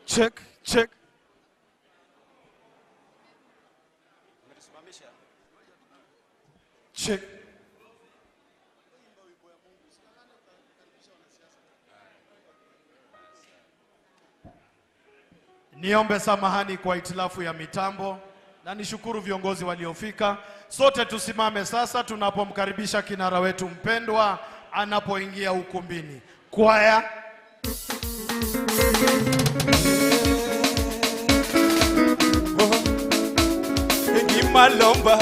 Check, check. Check. Niombe samahani kwa itilafu ya mitambo na nishukuru viongozi waliofika. Sote tusimame sasa tunapomkaribisha kinara wetu mpendwa anapoingia ukumbini. Kwaya. Malomba,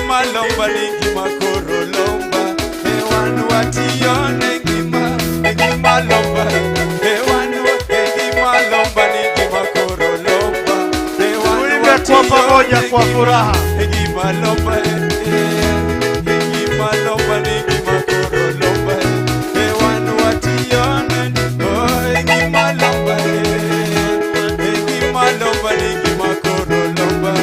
malomba ningi makoro lomba, ewanu watione ningi malomba, ewanu malomba ningi makoro lomba, ewanu watione kwa pamoja kwa furaha, ningi malomba, malomba ningi makoro lomba, ewanu watione ningi malomba, malomba ningi makoro lomba.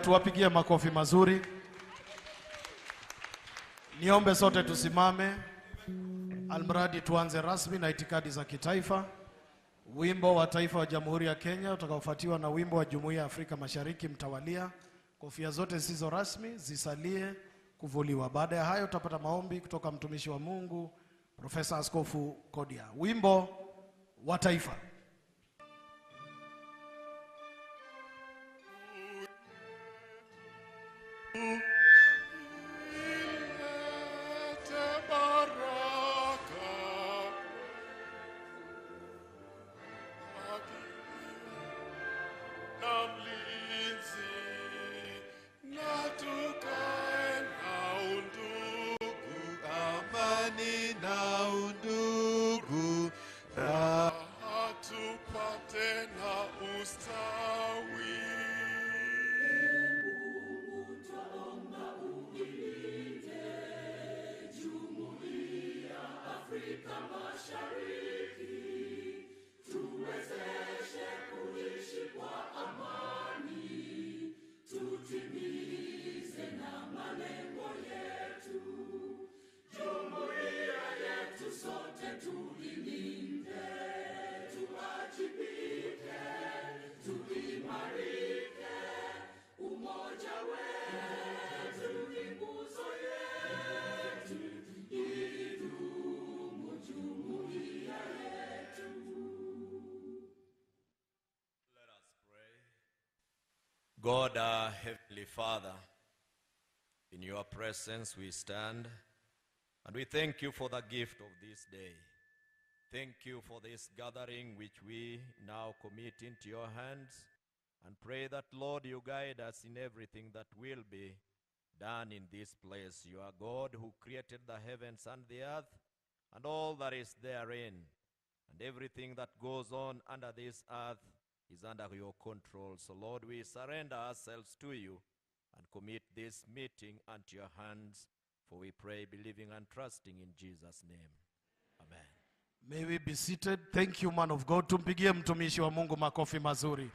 Tuwapigie makofi mazuri. Niombe sote tusimame. Almradi tuanze rasmi na itikadi za kitaifa. Wimbo wa taifa wa Jamhuri ya Kenya utakaofuatiwa na wimbo wa Jumuiya ya Afrika Mashariki mtawalia. Kofia zote zisizo rasmi zisalie kuvuliwa. Baada ya hayo tutapata maombi kutoka mtumishi wa Mungu Profesa Askofu Kodia. Wimbo wa taifa. God, our Heavenly Father, in your presence we stand, and we thank you for the gift of this day. Thank you for this gathering which we now commit into your hands, and pray that, Lord, you guide us in everything that will be done in this place. You are God who created the heavens and the earth, and all that is therein, and everything that goes on under this earth is under your control. So, Lord, we surrender ourselves to you and commit this meeting unto your hands, for we pray, believing and trusting in Jesus' name. Amen. May we be seated. Thank you, man of God. Tumpigie mtumishi wa Mungu makofi mazuri.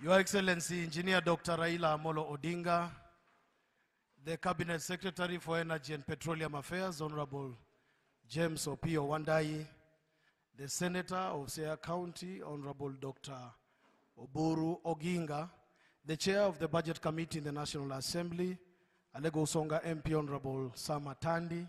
Your Excellency, Engineer Dr. Raila Odinga, the Cabinet Secretary for Energy and Petroleum Affairs, Honorable James Opio Wandayi, the Senator of Siaya County, Honorable Dr. Oburu Oginga, the Chair of the Budget Committee in the National Assembly, Alego Usonga MP Honorable Sama Tandi,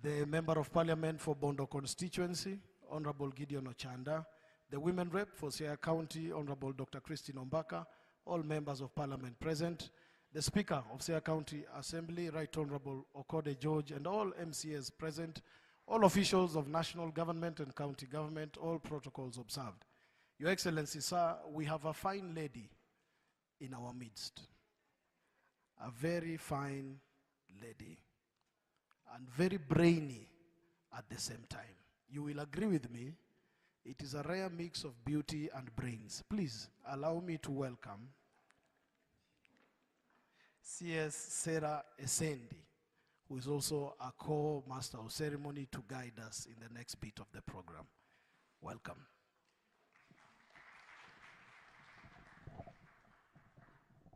the Member of Parliament for Bondo constituency, Honorable Gideon Ochanda, the Women Rep for Siaya County, Honorable Dr. Christine Ombaka, all members of Parliament present, the Speaker of Siaya County Assembly, Right Honorable Okode George, and all MCAs present, all officials of national government and county government, all protocols observed. Your Excellency, sir, we have a fine lady in our midst. A very fine lady and very brainy at the same time. You will agree with me, it is a rare mix of beauty and brains. Please allow me to welcome CS Sarah Essendi, who is also a co-master of ceremony to guide us in the next bit of the program. Welcome.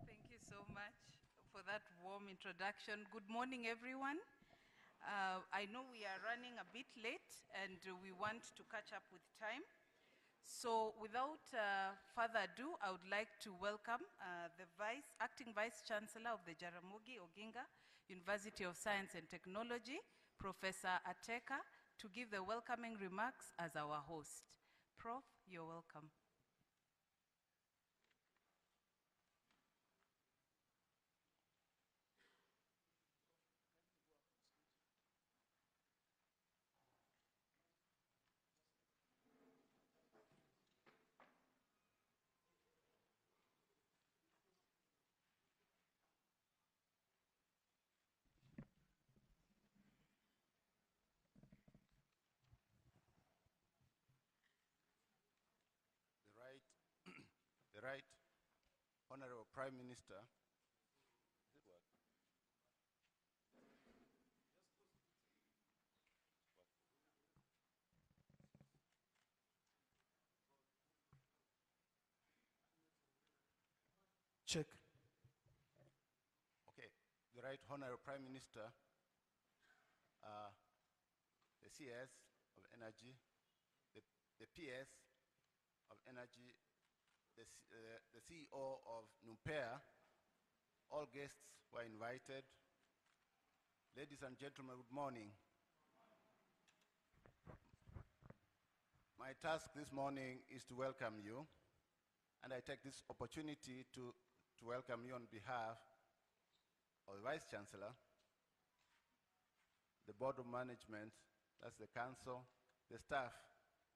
Thank you so much for that warm introduction. Good morning, everyone. I know we are running a bit late and we want to catch up with time. So without further ado, I would like to welcome the Acting Vice Chancellor of the Jaramogi Oginga University of Science and Technology, Professor Ateka, to give the welcoming remarks as our host. Prof, you're welcome. The Right Honorable Prime Minister. Does it work? Check. Okay. The Right Honorable Prime Minister, the CS of Energy, the PS of Energy, the CEO of Numpea, all guests were invited. Ladies and gentlemen, good morning. My task this morning is to welcome you, and I take this opportunity to welcome you on behalf of the Vice Chancellor, the Board of Management, that's the Council, the staff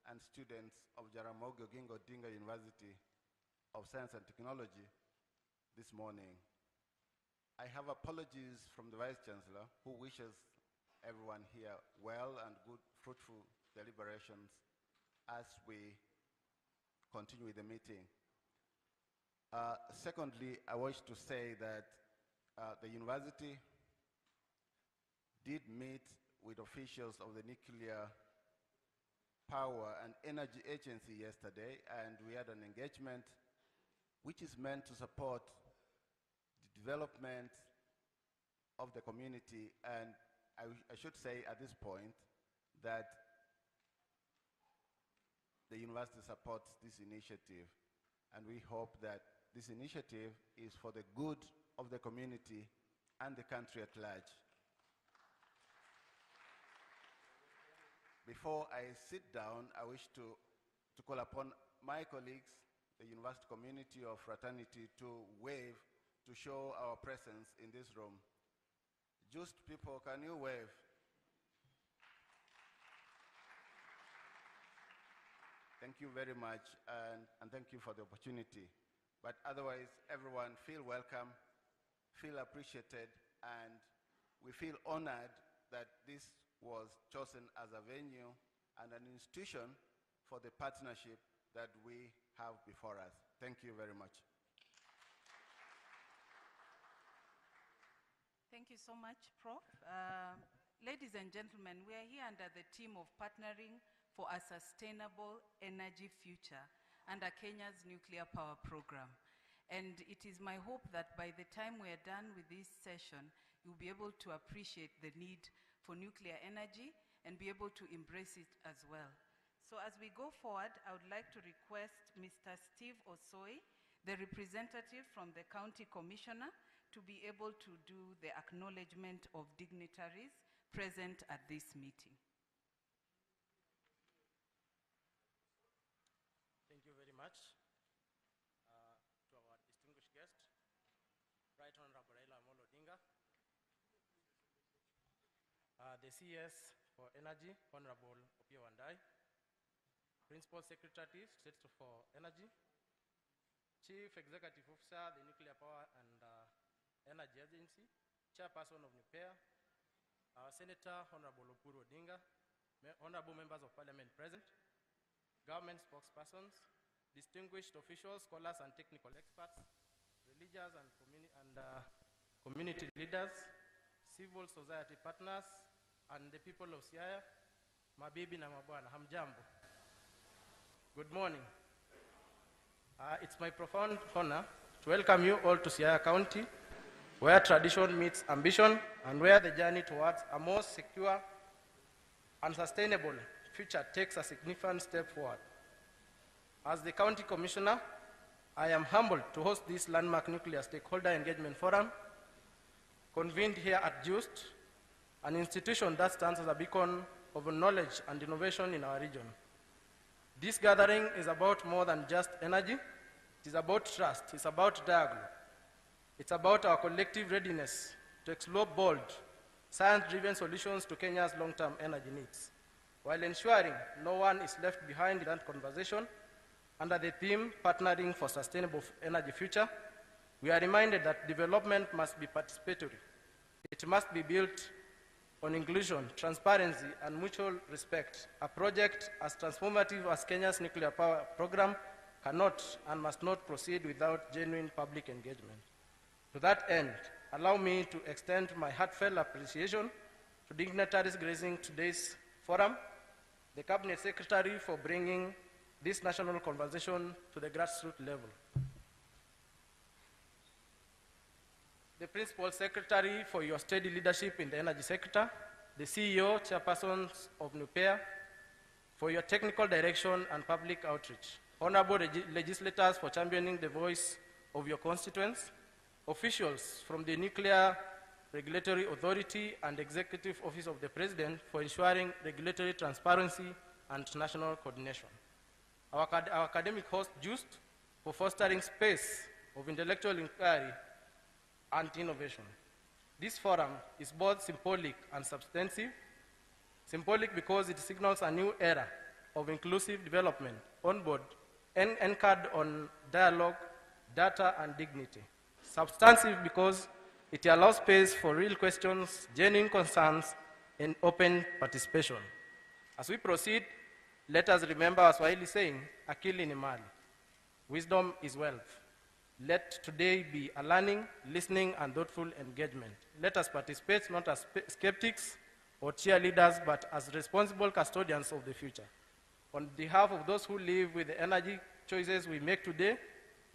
and students of Jaramogi Oginga Odinga University of Science and Technology this morning. I have apologies from the Vice Chancellor, who wishes everyone here well and good, fruitful deliberations as we continue with the meeting. Secondly, I wish to say that the university did meet with officials of the Nuclear Power and Energy Agency yesterday, and we had an engagement which is meant to support the development of the community. And I should say at this point that the university supports this initiative, and we hope that this initiative is for the good of the community and the country at large. Before I sit down, I wish to call upon my colleagues, the university community of fraternity, to wave to show our presence in this room. Just people, can you wave? Thank you very much, and thank you for the opportunity. But otherwise, everyone feel welcome, feel appreciated, and we feel honored that this was chosen as a venue and an institution for the partnership that we have before us. Thank you very much. Thank you so much, Prof. Ladies and gentlemen, we are here under the theme of partnering for a sustainable energy future under Kenya's nuclear power program. And it is my hope that by the time we are done with this session, you'll be able to appreciate the need for nuclear energy and be able to embrace it as well. So as we go forward, I would like to request Mr. Steve Osoi, the representative from the County Commissioner, to be able to do the acknowledgement of dignitaries present at this meeting. Honorable Raila Odinga, the CS for Energy, Honorable Wandayi, Principal Secretary, State for Energy, Chief Executive Officer, the Nuclear Power and Energy Agency, Chairperson of NUPEA, our Senator, Honorable Odinga, Honorable Members of Parliament present, government spokespersons, distinguished officials, scholars and technical experts, religious and community leaders, civil society partners, and the people of Siaya, mabibi na mabwana, hamjambo. Good morning. It's my profound honor to welcome you all to Siaya County, where tradition meets ambition and where the journey towards a more secure and sustainable future takes a significant step forward. As the County Commissioner, I am humbled to host this landmark nuclear stakeholder engagement forum, convened here at JUST, an institution that stands as a beacon of knowledge and innovation in our region. This gathering is about more than just energy. It is about trust. It's about dialogue. It's about our collective readiness to explore bold, science-driven solutions to Kenya's long-term energy needs, while ensuring no one is left behind in that conversation. Under the theme, Partnering for Sustainable Energy Future, we are reminded that development must be participatory. It must be built on inclusion, transparency, and mutual respect. A project as transformative as Kenya's nuclear power program cannot and must not proceed without genuine public engagement. To that end, allow me to extend my heartfelt appreciation to dignitaries gracing today's forum, the Cabinet Secretary for bringing this national conversation to the grassroots level, the Principal Secretary for your steady leadership in the energy sector, the CEO, Chairpersons of NUPEA, for your technical direction and public outreach, honorable legislators for championing the voice of your constituents, officials from the Nuclear Regulatory Authority and Executive Office of the President for ensuring regulatory transparency and national coordination. Our academic host, JUST, for fostering space of intellectual inquiry and innovation. This forum is both symbolic and substantive. Symbolic because it signals a new era of inclusive development on board and anchored on dialogue, data, and dignity. Substantive because it allows space for real questions, genuine concerns, and open participation. As we proceed, let us remember our Swahili saying, akili ni mali. Wisdom is wealth. Let today be a learning, listening, and thoughtful engagement. Let us participate not as skeptics or cheerleaders, but as responsible custodians of the future. On behalf of those who live with the energy choices we make today,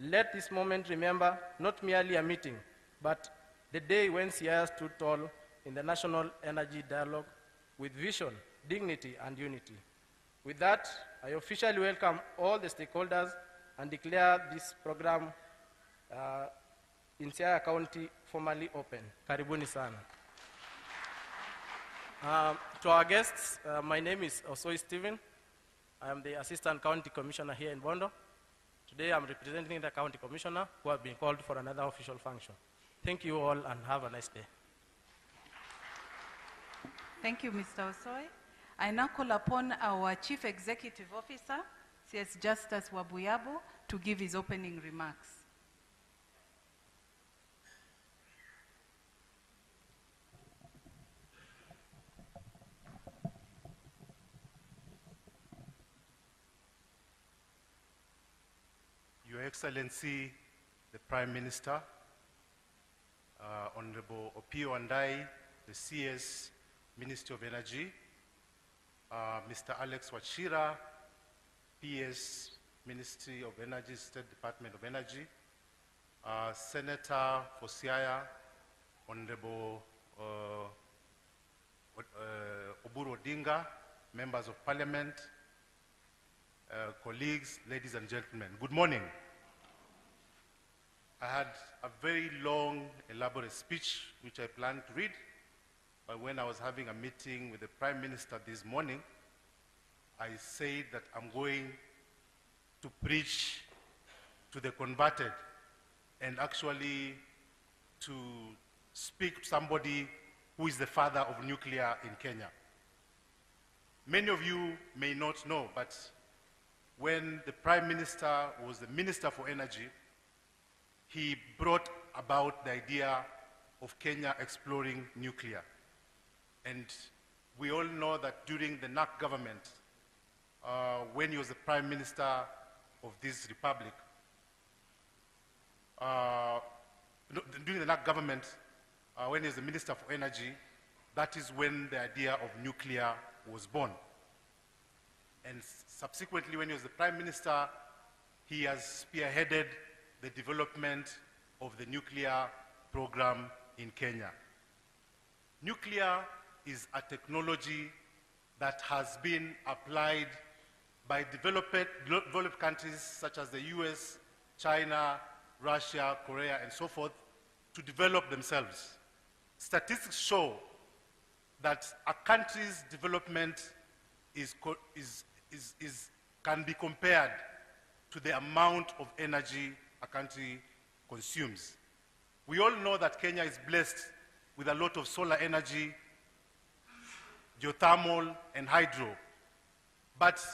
let this moment remember not merely a meeting, but the day when Siaya stood tall in the national energy dialogue with vision, dignity, and unity. With that, I officially welcome all the stakeholders and declare this program in Siaya County formally open. Karibuni sana. To our guests, my name is Osoi Stephen. I am the Assistant County Commissioner here in Bondo. Today I'm representing the County Commissioner who have been called for another official function. Thank you all and have a nice day. Thank you, Mr. Osoi. I now call upon our Chief Executive Officer, CS Justus Wabuyabo, to give his opening remarks. Your Excellency, the Prime Minister, Honorable Wandayi, the CS, Ministry of Energy, Mr. Alex Wachira, PS, Ministry of Energy, State Department of Energy, Senator for Siaya, Honorable Odinga, Members of Parliament, colleagues, ladies and gentlemen, good morning. I had a very long, elaborate speech which I planned to read, but when I was having a meeting with the Prime Minister this morning, I said that I'm going to preach to the converted and actually to speak to somebody who is the father of nuclear in Kenya. Many of you may not know, but when the Prime Minister was the Minister for Energy, he brought about the idea of Kenya exploring nuclear. And we all know that during the NAC government, when he was the Prime Minister of this republic, during the NAC government, when he was the Minister for Energy, that is when the idea of nuclear was born. And subsequently, when he was the Prime Minister, he has spearheaded the development of the nuclear program in Kenya. Nuclear is a technology that has been applied by developed countries such as the US, China, Russia, Korea, and so forth, to develop themselves. Statistics show that a country's development can be compared to the amount of energy a country consumes. We all know that Kenya is blessed with a lot of solar energy, geothermal, and hydro. But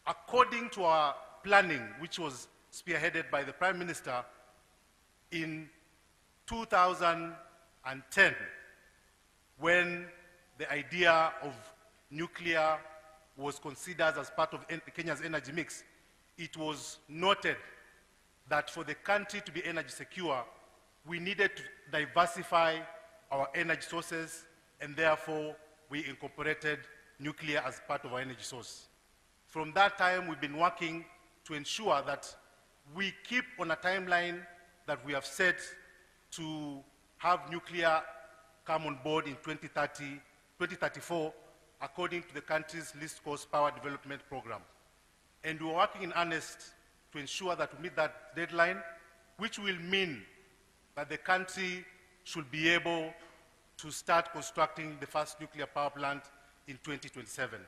according to our planning, which was spearheaded by the Prime Minister, in 2010, when the idea of nuclear was considered as part of Kenya's energy mix, it was noted that for the country to be energy secure, we needed to diversify our energy sources, and therefore we incorporated nuclear as part of our energy source. From that time, we've been working to ensure that we keep on a timeline that we have set to have nuclear come on board in 2034, according to the country's least cost power development program. And we're working in earnest to ensure that we meet that deadline, which will mean that the country should be able to start constructing the first nuclear power plant in 2027.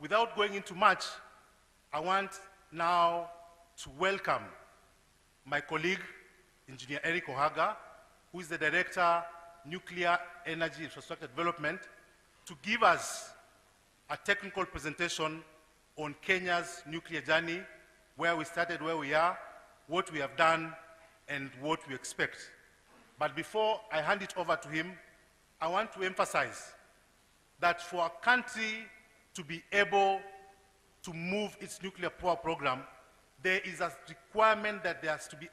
Without going into much, I want now to welcome my colleague, Engineer Eric Ohaga, who is the Director, Nuclear Energy Infrastructure Development, to give us a technical presentation on Kenya's nuclear journey, where we started, where we are, what we have done, and what we expect. But before I hand it over to him, I want to emphasize that for a country to be able to move its nuclear power program, there is a requirement that there has to be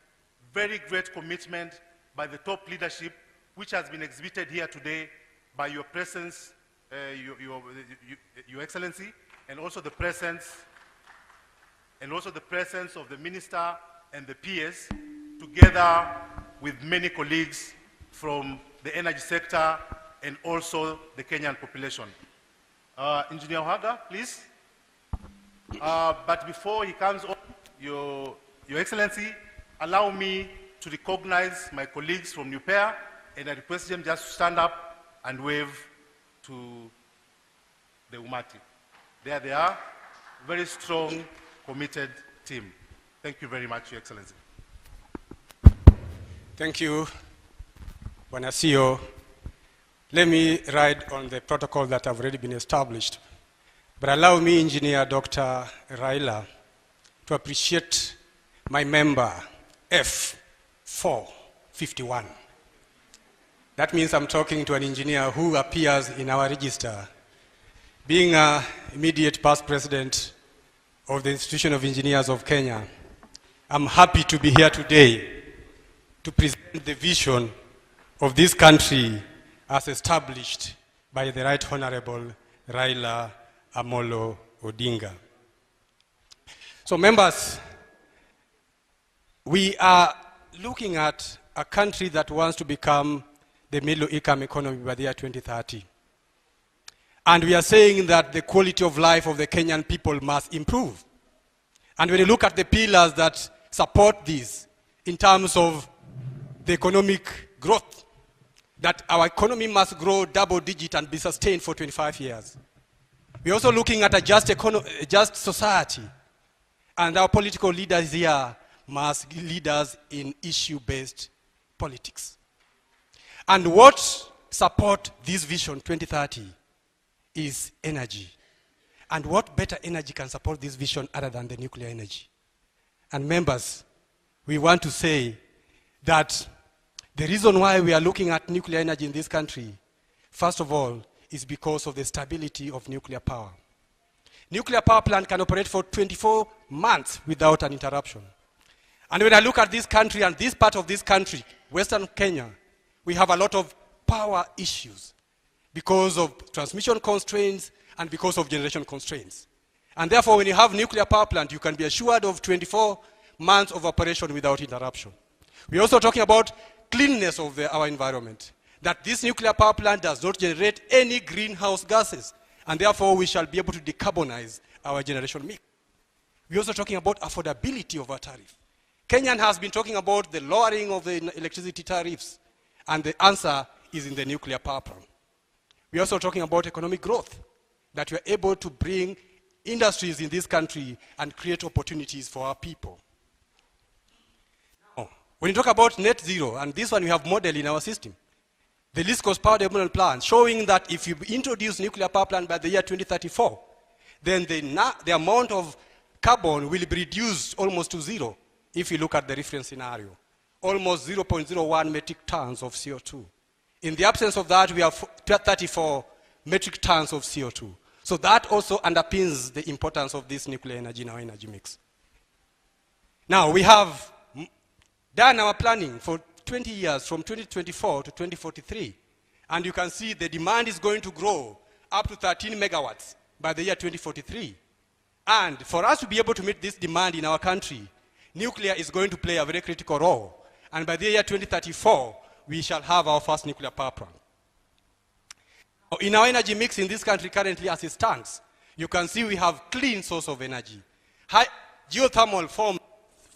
very great commitment by the top leadership, which has been exhibited here today by your presence, Your Excellency, and also the presence of the Minister and the PS, together with many colleagues from the energy sector and also the Kenyan population. Engineer Ohaga, please. But before he comes on, Your Excellency, allow me to recognize my colleagues from NUPEA, and I request them just to stand up and wave to the Umati. There they are, very strong, committed team. Thank you very much, Your Excellency. Thank you, Bwana CEO. Let me ride on the protocol that have already been established. But allow me, Engineer Dr. Raila, to appreciate my member, F451. That means I'm talking to an engineer who appears in our register. Being an immediate past president of the Institution of Engineers of Kenya, I'm happy to be here today to present the vision of this country as established by the Right Honorable Raila Amolo Odinga. So members, we are looking at a country that wants to become the middle income economy by the year 2030. And we are saying that the quality of life of the Kenyan people must improve. And when you look at the pillars that support this in terms of the economic growth, that our economy must grow double digit and be sustained for 25 years. We're also looking at a just society. And our political leaders here must lead us in issue-based politics. And what support this Vision 2030 is energy. And what better energy can support this vision other than the nuclear energy? And members, we want to say that the reason why we are looking at nuclear energy in this country, first of all, is because of the stability of nuclear power. Nuclear power plant can operate for 24 months without an interruption. And when I look at this country and this part of this country, Western Kenya, we have a lot of power issues because of transmission constraints and because of generation constraints. And therefore, when you have nuclear power plant, you can be assured of 24 months of operation without interruption. We're also talking about cleanness of our environment, that this nuclear power plant does not generate any greenhouse gases, and therefore we shall be able to decarbonize our generation mix. We're also talking about affordability of our tariff. Kenyan has been talking about the lowering of the electricity tariffs, and the answer is in the nuclear power plant. We're also talking about economic growth, that we're able to bring industries in this country and create opportunities for our people. Now, when you talk about net zero, and this one we have modeled in our system, the least cost power development plan, showing that if you introduce nuclear power plant by the year 2034, then the amount of carbon will be reduced almost to zero if you look at the reference scenario. Almost 0.01 metric tons of CO2. In the absence of that, we have 34 metric tons of CO2. So that also underpins the importance of this nuclear energy in our energy mix. Now, we have done our planning for 20 years, from 2024 to 2043. And you can see the demand is going to grow up to 13 megawatts by the year 2043. And for us to be able to meet this demand in our country, nuclear is going to play a very critical role. And by the year 2034, we shall have our first nuclear power plant. In our energy mix in this country currently as it stands, you can see we have clean source of energy. Geothermal forms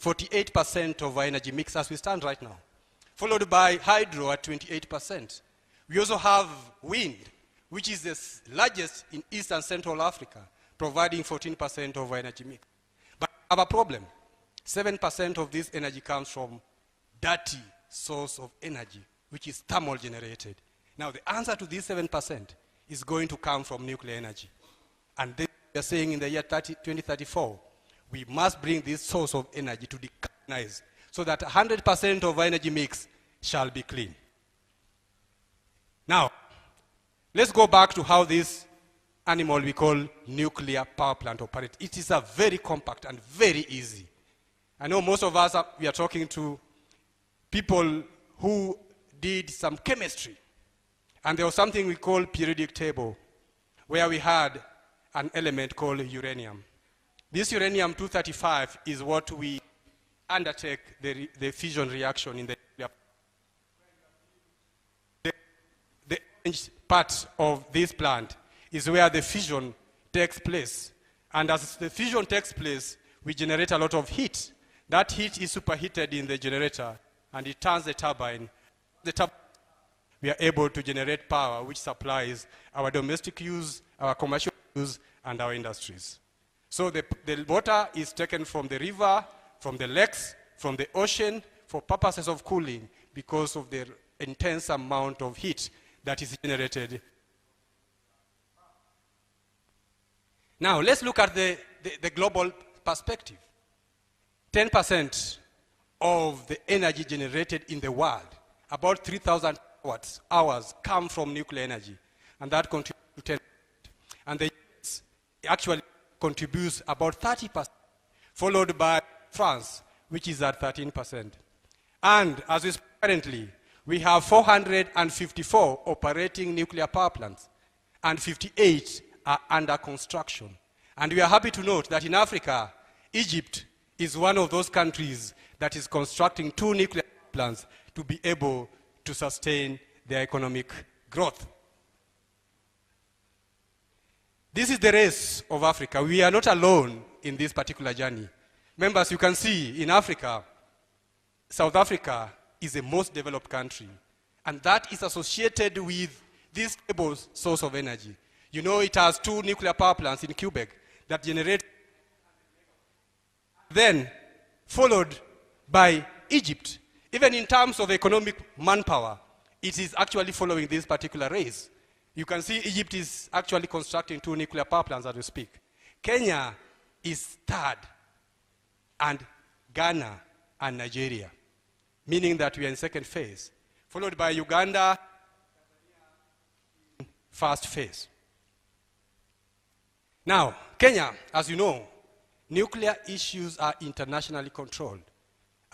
48% of our energy mix as we stand right now, followed by hydro at 28%. We also have wind, which is the largest in East and Central Africa, providing 14% of our energy mix. But we have a problem. 7% of this energy comes from dirty source of energy, which is thermal generated. Now, the answer to this 7% is going to come from nuclear energy. And then we are saying in the year 2034, we must bring this source of energy to decarbonize so that 100% of our energy mix shall be clean. Now, let's go back to how this animal we call nuclear power plant operates. It is a very compact and very easy. I know most of us, we are talking to people who did some chemistry. And there was something we call periodic table, where we had an element called uranium. This uranium-235 is what we undertake the fission reaction in the nuclear. The orange part of this plant is where the fission takes place. And as the fission takes place, we generate a lot of heat. That heat is superheated in the generator, and it turns the turbine. We are able to generate power which supplies our domestic use, our commercial use, and our industries. So the water is taken from the river, from the lakes, from the ocean for purposes of cooling because of the intense amount of heat that is generated. Now, let's look at the global perspective. 10% of the energy generated in the world, about 3,000 hours, come from nuclear energy, and that contributes to 10%. And the US actually contributes about 30%, followed by France, which is at 13%. And as we speak currently, we have 454 operating nuclear power plants, and 58 are under construction. And we are happy to note that in Africa, Egypt is one of those countries that is constructing 2 nuclear plants to be able to sustain their economic growth. This is the race of Africa. We are not alone in this particular journey. Members, you can see in Africa, South Africa is the most developed country, and that is associated with this stable source of energy. You know, it has 2 nuclear power plants in Quebec that generate, then followed by Egypt. Even in terms of economic manpower, it is actually following this particular race. You can see Egypt is actually constructing 2 nuclear power plants as we speak. Kenya is third, and Ghana and Nigeria, meaning that we are in second phase, followed by Uganda, first phase. Now, Kenya, as you know, nuclear issues are internationally controlled.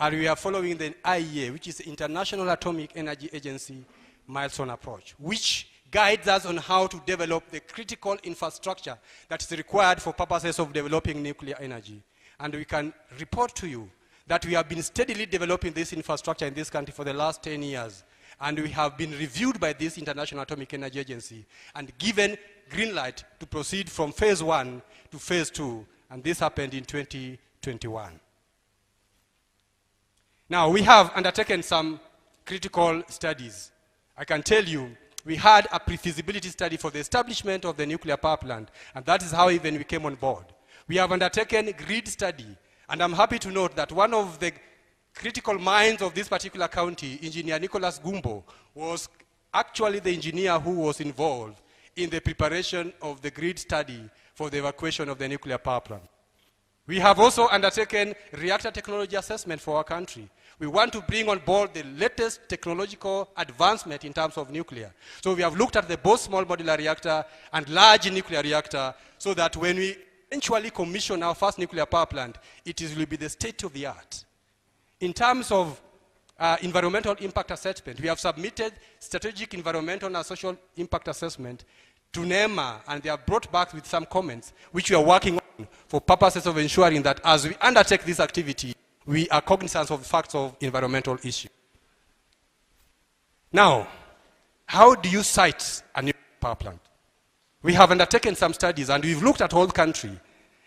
And we are following the IEA, which is the International Atomic Energy Agency milestone approach, which guides us on how to develop the critical infrastructure that is required for purposes of developing nuclear energy. And we can report to you that we have been steadily developing this infrastructure in this country for the last 10 years. And we have been reviewed by this International Atomic Energy Agency and given green light to proceed from phase 1 to phase 2. And this happened in 2021. Now, we have undertaken some critical studies. I can tell you, we had a pre-feasibility study for the establishment of the nuclear power plant, and that is how even we came on board. We have undertaken a grid study, and I'm happy to note that one of the critical minds of this particular county, Engineer Nicholas Gumbo, was actually the engineer who was involved in the preparation of the grid study for the evacuation of the nuclear power plant. We have also undertaken reactor technology assessment for our country. We want to bring on board the latest technological advancement in terms of nuclear. So we have looked at the both small modular reactor and large nuclear reactor so that when we eventually commission our first nuclear power plant, will be the state of the art. In terms of environmental impact assessment, we have submitted strategic environmental and social impact assessment to NEMA, and they have brought back with some comments, which we are working on for purposes of ensuring that as we undertake this activity, we are cognizant of the facts of environmental issue. Now, how do you site a nuclear power plant? We have undertaken some studies, and we've looked at the whole country.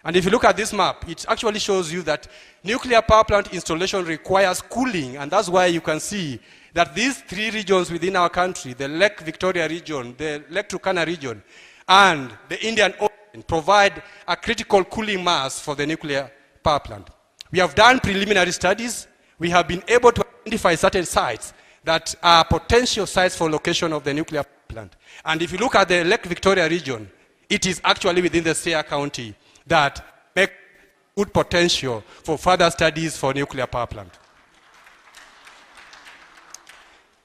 And if you look at this map, it actually shows you that nuclear power plant installation requires cooling, and that's why you can see that these 3 regions within our country, the Lake Victoria region, the Lake Turkana region, and the Indian Ocean, provide a critical cooling mass for the nuclear power plant. We have done preliminary studies. We have been able to identify certain sites that are potential sites for location of the nuclear power plant. And if you look at the Lake Victoria region, it is actually within the Siaya County that make good potential for further studies for nuclear power plant.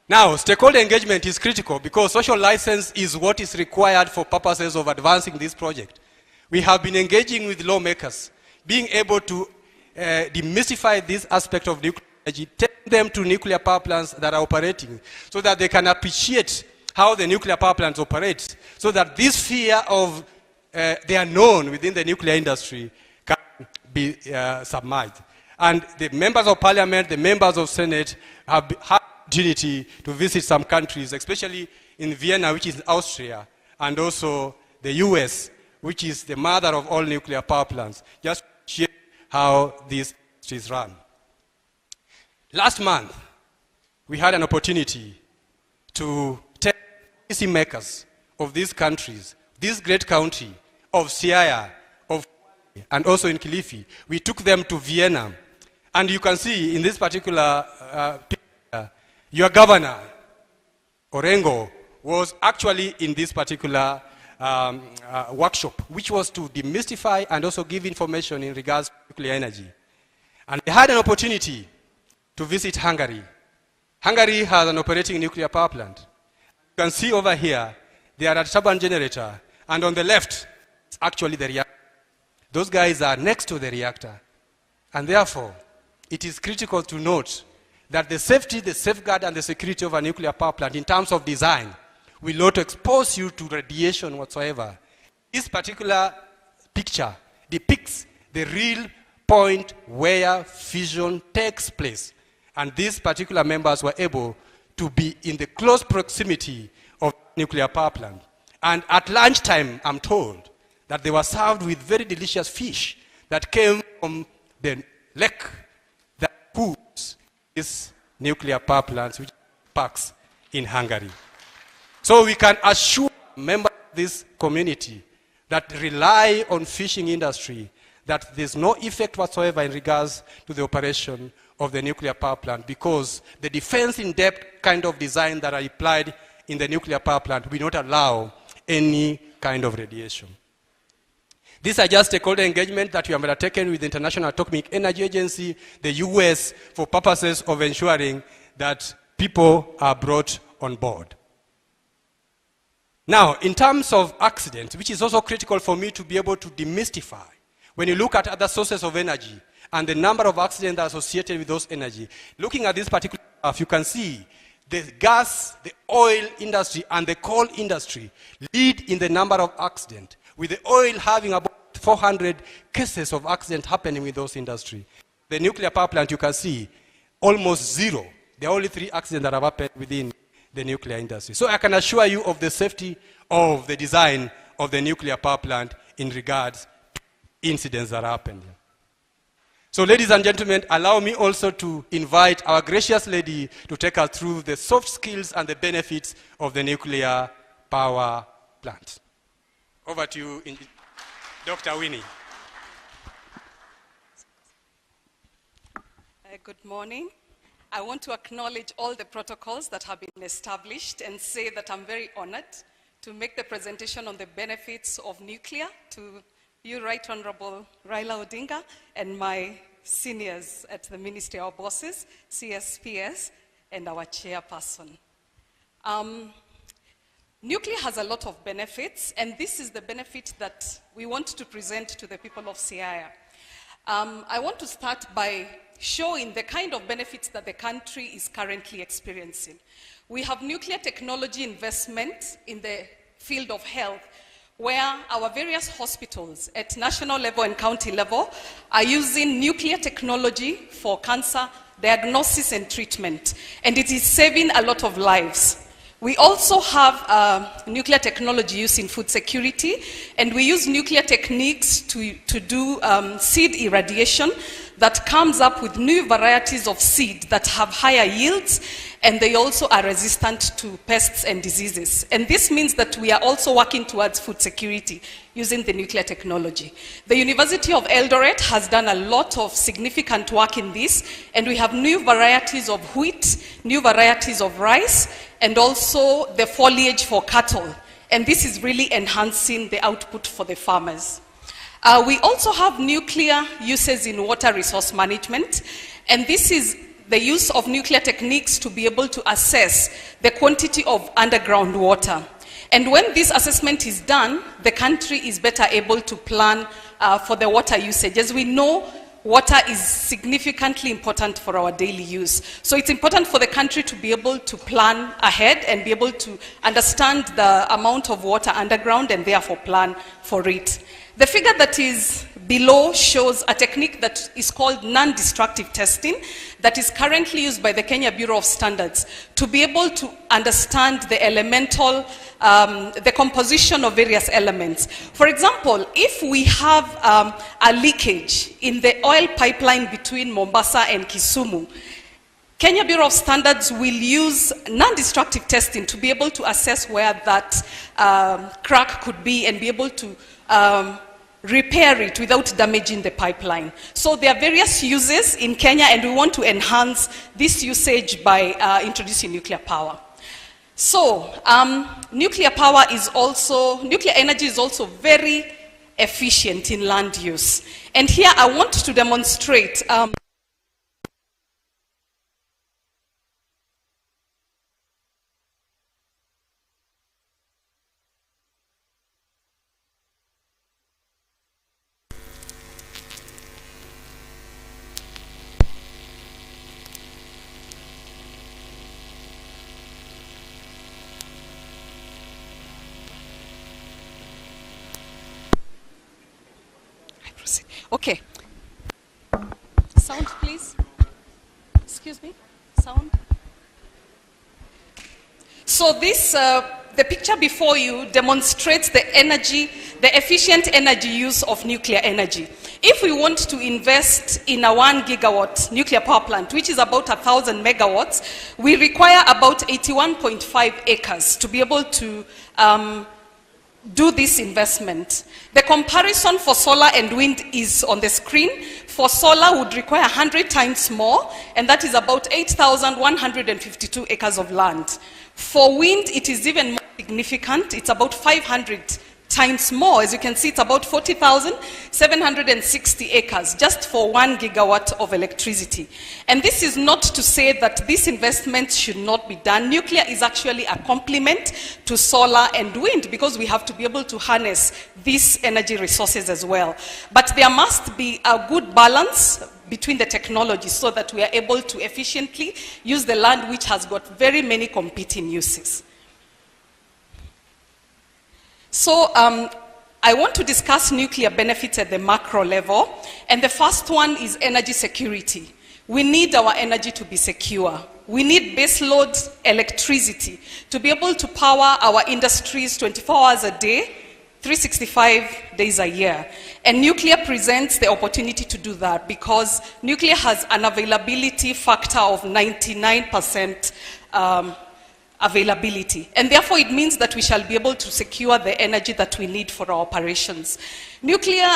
Now, stakeholder engagement is critical because social license is what is required for purposes of advancing this project. We have been engaging with lawmakers, being able to demystify this aspect of nuclear energy, take them to nuclear power plants that are operating so that they can appreciate how the nuclear power plants operate, so that this fear of the unknown within the nuclear industry can be submerged. And the members of parliament, the members of Senate have had opportunity to visit some countries, especially in Vienna, which is Austria, and also the US, which is the mother of all nuclear power plants, just to share how this is run. Last month, we had an opportunity to take policy makers of these countries, this great country of Siaya, and also in Kilifi. We took them to Vienna. And you can see in this particular picture, your governor, Orengo, was actually in this particular workshop, which was to demystify and also give information in regards to nuclear energy. And they had an opportunity to visit Hungary. Hungary has an operating nuclear power plant. You can see over here, they are a turbine generator, and on the left, it's actually the reactor. Those guys are next to the reactor. And therefore, it is critical to note that the safety, the safeguard, and the security of a nuclear power plant in terms of design will not expose you to radiation whatsoever. This particular picture depicts the real point where fission takes place. And these particular members were able to be in the close proximity of nuclear power plant. And at lunchtime, I'm told that they were served with very delicious fish that came from the lake that pools these nuclear power plants, which parks in Hungary. So we can assure members of this community that rely on fishing industry that there's no effect whatsoever in regards to the operation of the nuclear power plant, because the defense in depth kind of design that are applied in the nuclear power plant will not allow any kind of radiation. These are just stakeholder engagement that we have undertaken with the International Atomic Energy Agency, the US, for purposes of ensuring that people are brought on board. Now, in terms of accidents, which is also critical for me to be able to demystify, when you look at other sources of energy and the number of accidents that are associated with those energy, looking at this particular graph, you can see the gas, the oil industry, and the coal industry lead in the number of accidents, with the oil having about 400 cases of accident happening with those industries. The nuclear power plant, you can see, almost zero. There are only 3 accidents that have happened within the nuclear industry. So I can assure you of the safety of the design of the nuclear power plant in regards to incidents that happened. So ladies and gentlemen, allow me also to invite our gracious lady to take us through the soft skills and the benefits of the nuclear power plant. Over to you, Dr. Winnie. Good morning. I want to acknowledge all the protocols that have been established and say that I'm very honored to make the presentation on the benefits of nuclear to you, Right Honorable Raila Odinga, and my seniors at the Ministry, our bosses, CSPS, and our chairperson. Nuclear has a lot of benefits, and this is the benefit that we want to present to the people of Siaya. I want to start by showing the kind of benefits that the country is currently experiencing. We have nuclear technology investment in the field of health, where our various hospitals at national level and county level are using nuclear technology for cancer diagnosis and treatment, and it is saving a lot of lives. We also have nuclear technology used in food security, and we use nuclear techniques to do seed irradiation that comes up with new varieties of seed that have higher yields, and they also are resistant to pests and diseases. And this means that we are also working towards food security using the nuclear technology. The University of Eldoret has done a lot of significant work in this, and we have new varieties of wheat, new varieties of rice, and also the foliage for cattle. And this is really enhancing the output for the farmers. We also have nuclear uses in water resource management, and this is the use of nuclear techniques to be able to assess the quantity of underground water. And when this assessment is done, the country is better able to plan for the water usage. As we know, water is significantly important for our daily use. So it's important for the country to be able to plan ahead and be able to understand the amount of water underground and therefore plan for it. The figure that is below shows a technique that is called non-destructive testing that is currently used by the Kenya Bureau of Standards to be able to understand the elemental, the composition of various elements. For example, if we have a leakage in the oil pipeline between Mombasa and Kisumu, Kenya Bureau of Standards will use non-destructive testing to be able to assess where that crack could be and be able to repair it without damaging the pipeline. So there are various uses in Kenya, and we want to enhance this usage by introducing nuclear power. So nuclear energy is also very efficient in land use. And here I want to demonstrate okay. Sound, please. Excuse me. Sound. So this, the picture before you demonstrates the efficient energy use of nuclear energy. If we want to invest in a 1 gigawatt nuclear power plant, which is about 1,000 megawatts, we require about 81.5 acres to be able to do this investment. The comparison for solar and wind is on the screen. For solar would require 100 times more, and that is about 8,152 acres of land. For wind, it is even more significant. It's about 500 times more. As you can see, it's about 40,760 acres just for 1 gigawatt of electricity. And this is not to say that this investment should not be done. Nuclear is actually a complement to solar and wind because we have to be able to harness these energy resources as well. But there must be a good balance between the technologies so that we are able to efficiently use the land which has got very many competing uses. So I want to discuss nuclear benefits at the macro level, and the first one is energy security. We need our energy to be secure. We need baseload electricity to be able to power our industries 24 hours a day, 365 days a year. And nuclear presents the opportunity to do that because nuclear has an availability factor of 99% availability. And therefore it means that we shall be able to secure the energy that we need for our operations. Nuclear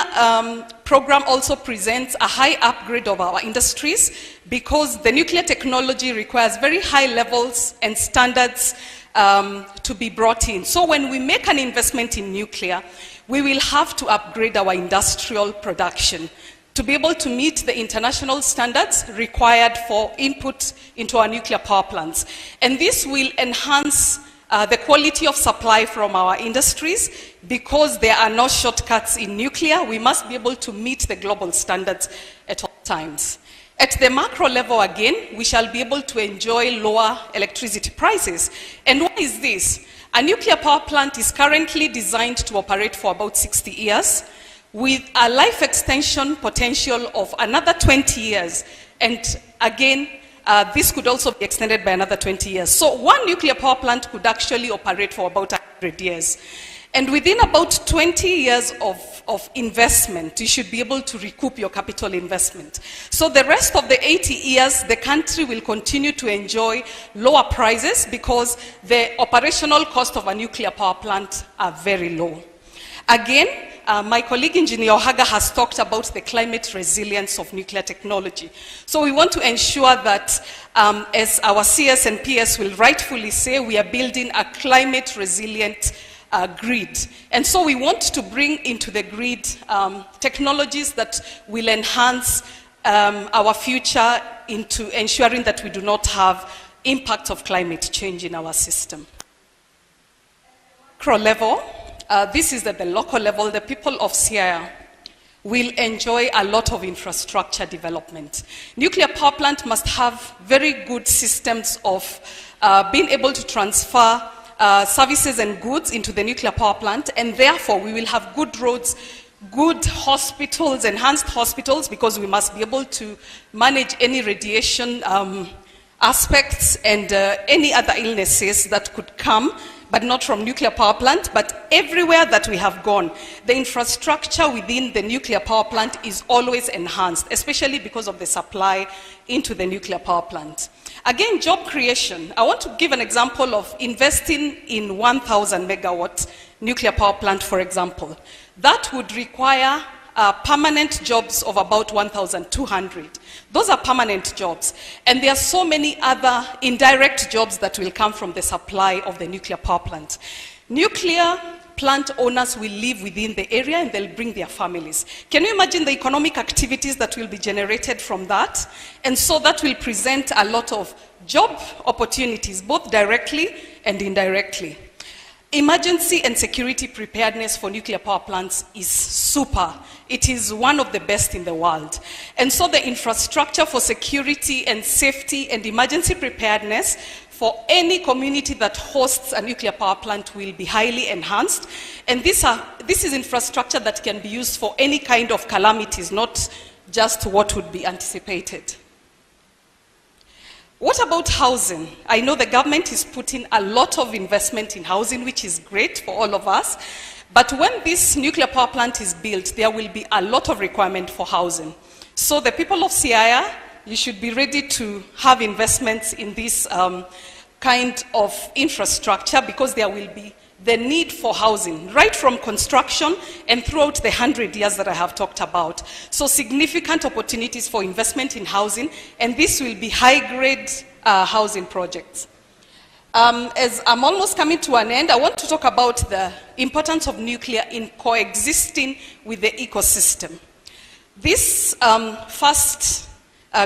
program also presents a high upgrade of our industries because the nuclear technology requires very high levels and standards to be brought in. So when we make an investment in nuclear, we will have to upgrade our industrial production to be able to meet the international standards required for input into our nuclear power plants. And this will enhance the quality of supply from our industries because there are no shortcuts in nuclear. We must be able to meet the global standards at all times. At the macro level again, we shall be able to enjoy lower electricity prices. And why is this? A nuclear power plant is currently designed to operate for about 60 years. With a life extension potential of another 20 years. And again, this could also be extended by another 20 years. So one nuclear power plant could actually operate for about 100 years. And within about 20 years of investment, you should be able to recoup your capital investment. So the rest of the 80 years, the country will continue to enjoy lower prices because the operational cost of a nuclear power plant are very low. Again, my colleague Engineer Ohaga has talked about the climate resilience of nuclear technology. So we want to ensure that, as our CS and PS will rightfully say, we are building a climate resilient grid. And so we want to bring into the grid technologies that will enhance our future into ensuring that we do not have impact of climate change in our system. Macro level. This is at the local level. The people of Siaya will enjoy a lot of infrastructure development. Nuclear power plant must have very good systems of being able to transfer services and goods into the nuclear power plant, and therefore we will have good roads, good hospitals, enhanced hospitals, because we must be able to manage any radiation aspects and any other illnesses that could come, but not from nuclear power plant, but everywhere that we have gone, the infrastructure within the nuclear power plant is always enhanced, especially because of the supply into the nuclear power plant. Again, job creation. I want to give an example of investing in 1,000 megawatt nuclear power plant, for example. That would require permanent jobs of about 1,200. Those are permanent jobs. And there are so many other indirect jobs that will come from the supply of the nuclear power plant. Nuclear plant owners will live within the area and they'll bring their families. Can you imagine the economic activities that will be generated from that? And so that will present a lot of job opportunities, both directly and indirectly. Emergency and security preparedness for nuclear power plants is super. It is one of the best in the world. And so the infrastructure for security and safety and emergency preparedness for any community that hosts a nuclear power plant will be highly enhanced. And this is infrastructure that can be used for any kind of calamities, not just what would be anticipated. What about housing? I know the government is putting a lot of investment in housing, which is great for all of us. But when this nuclear power plant is built, there will be a lot of requirement for housing. So the people of Siaya, you should be ready to have investments in this kind of infrastructure, because there will be the need for housing, right from construction and throughout the 100 years that I have talked about. So significant opportunities for investment in housing, and this will be high-grade housing projects. As I'm almost coming to an end, I want to talk about the importance of nuclear in coexisting with the ecosystem. This first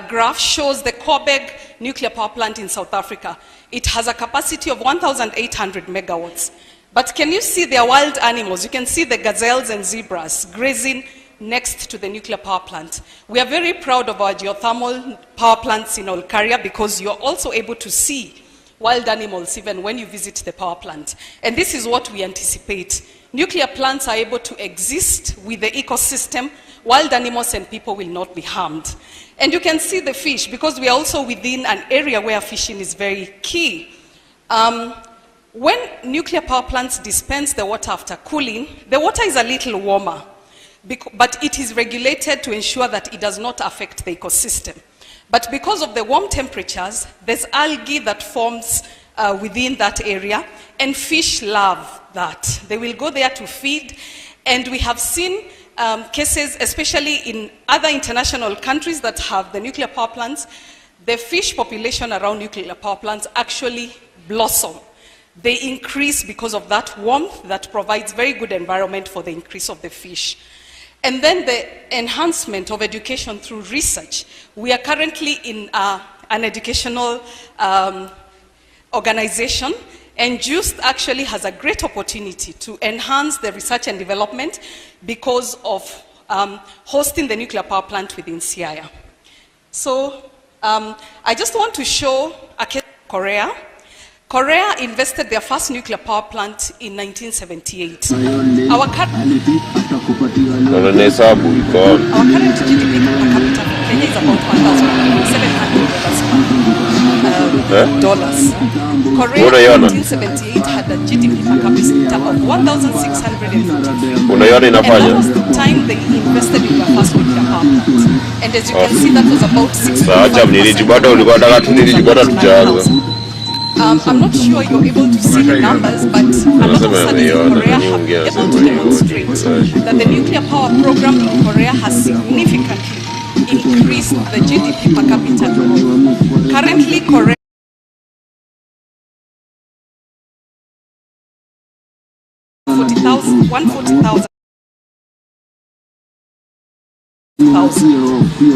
graph shows the Korbeg nuclear power plant in South Africa. It has a capacity of 1,800 megawatts. But can you see their wild animals? You can see the gazelles and zebras grazing next to the nuclear power plant. We are very proud of our geothermal power plants in Olkaria because you're also able to see wild animals even when you visit the power plant. And this is what we anticipate. Nuclear plants are able to exist with the ecosystem. Wild animals and people will not be harmed. And you can see the fish because we are also within an area where fishing is very key. When nuclear power plants dispense the water after cooling, the water is a little warmer, but it is regulated to ensure that it does not affect the ecosystem. But because of the warm temperatures, there's algae that forms within that area, and fish love that. They will go there to feed, and we have seen cases, especially in other international countries that have the nuclear power plants, the fish population around nuclear power plants actually blossom. They increase because of that warmth that provides very good environment for the increase of the fish. And then the enhancement of education through research. We are currently in an educational organization, and JUST actually has a great opportunity to enhance the research and development because of hosting the nuclear power plant within Siaya. So I just want to show a case of Korea. Korea invested their first nuclear power plant in 1978. Our current GDP per capita for Kenya is about $1,700 Korea in 1978 had a GDP per capita of 1,650. And that was the time they invested in their first nuclear power plant. And as you can see, that was about 6.5%. I'm not sure you're able to see the numbers, but a lot of studies in Korea have been able to demonstrate that the nuclear power program in Korea has significantly increased the GDP per capita growth. Currently, Korea $140,000.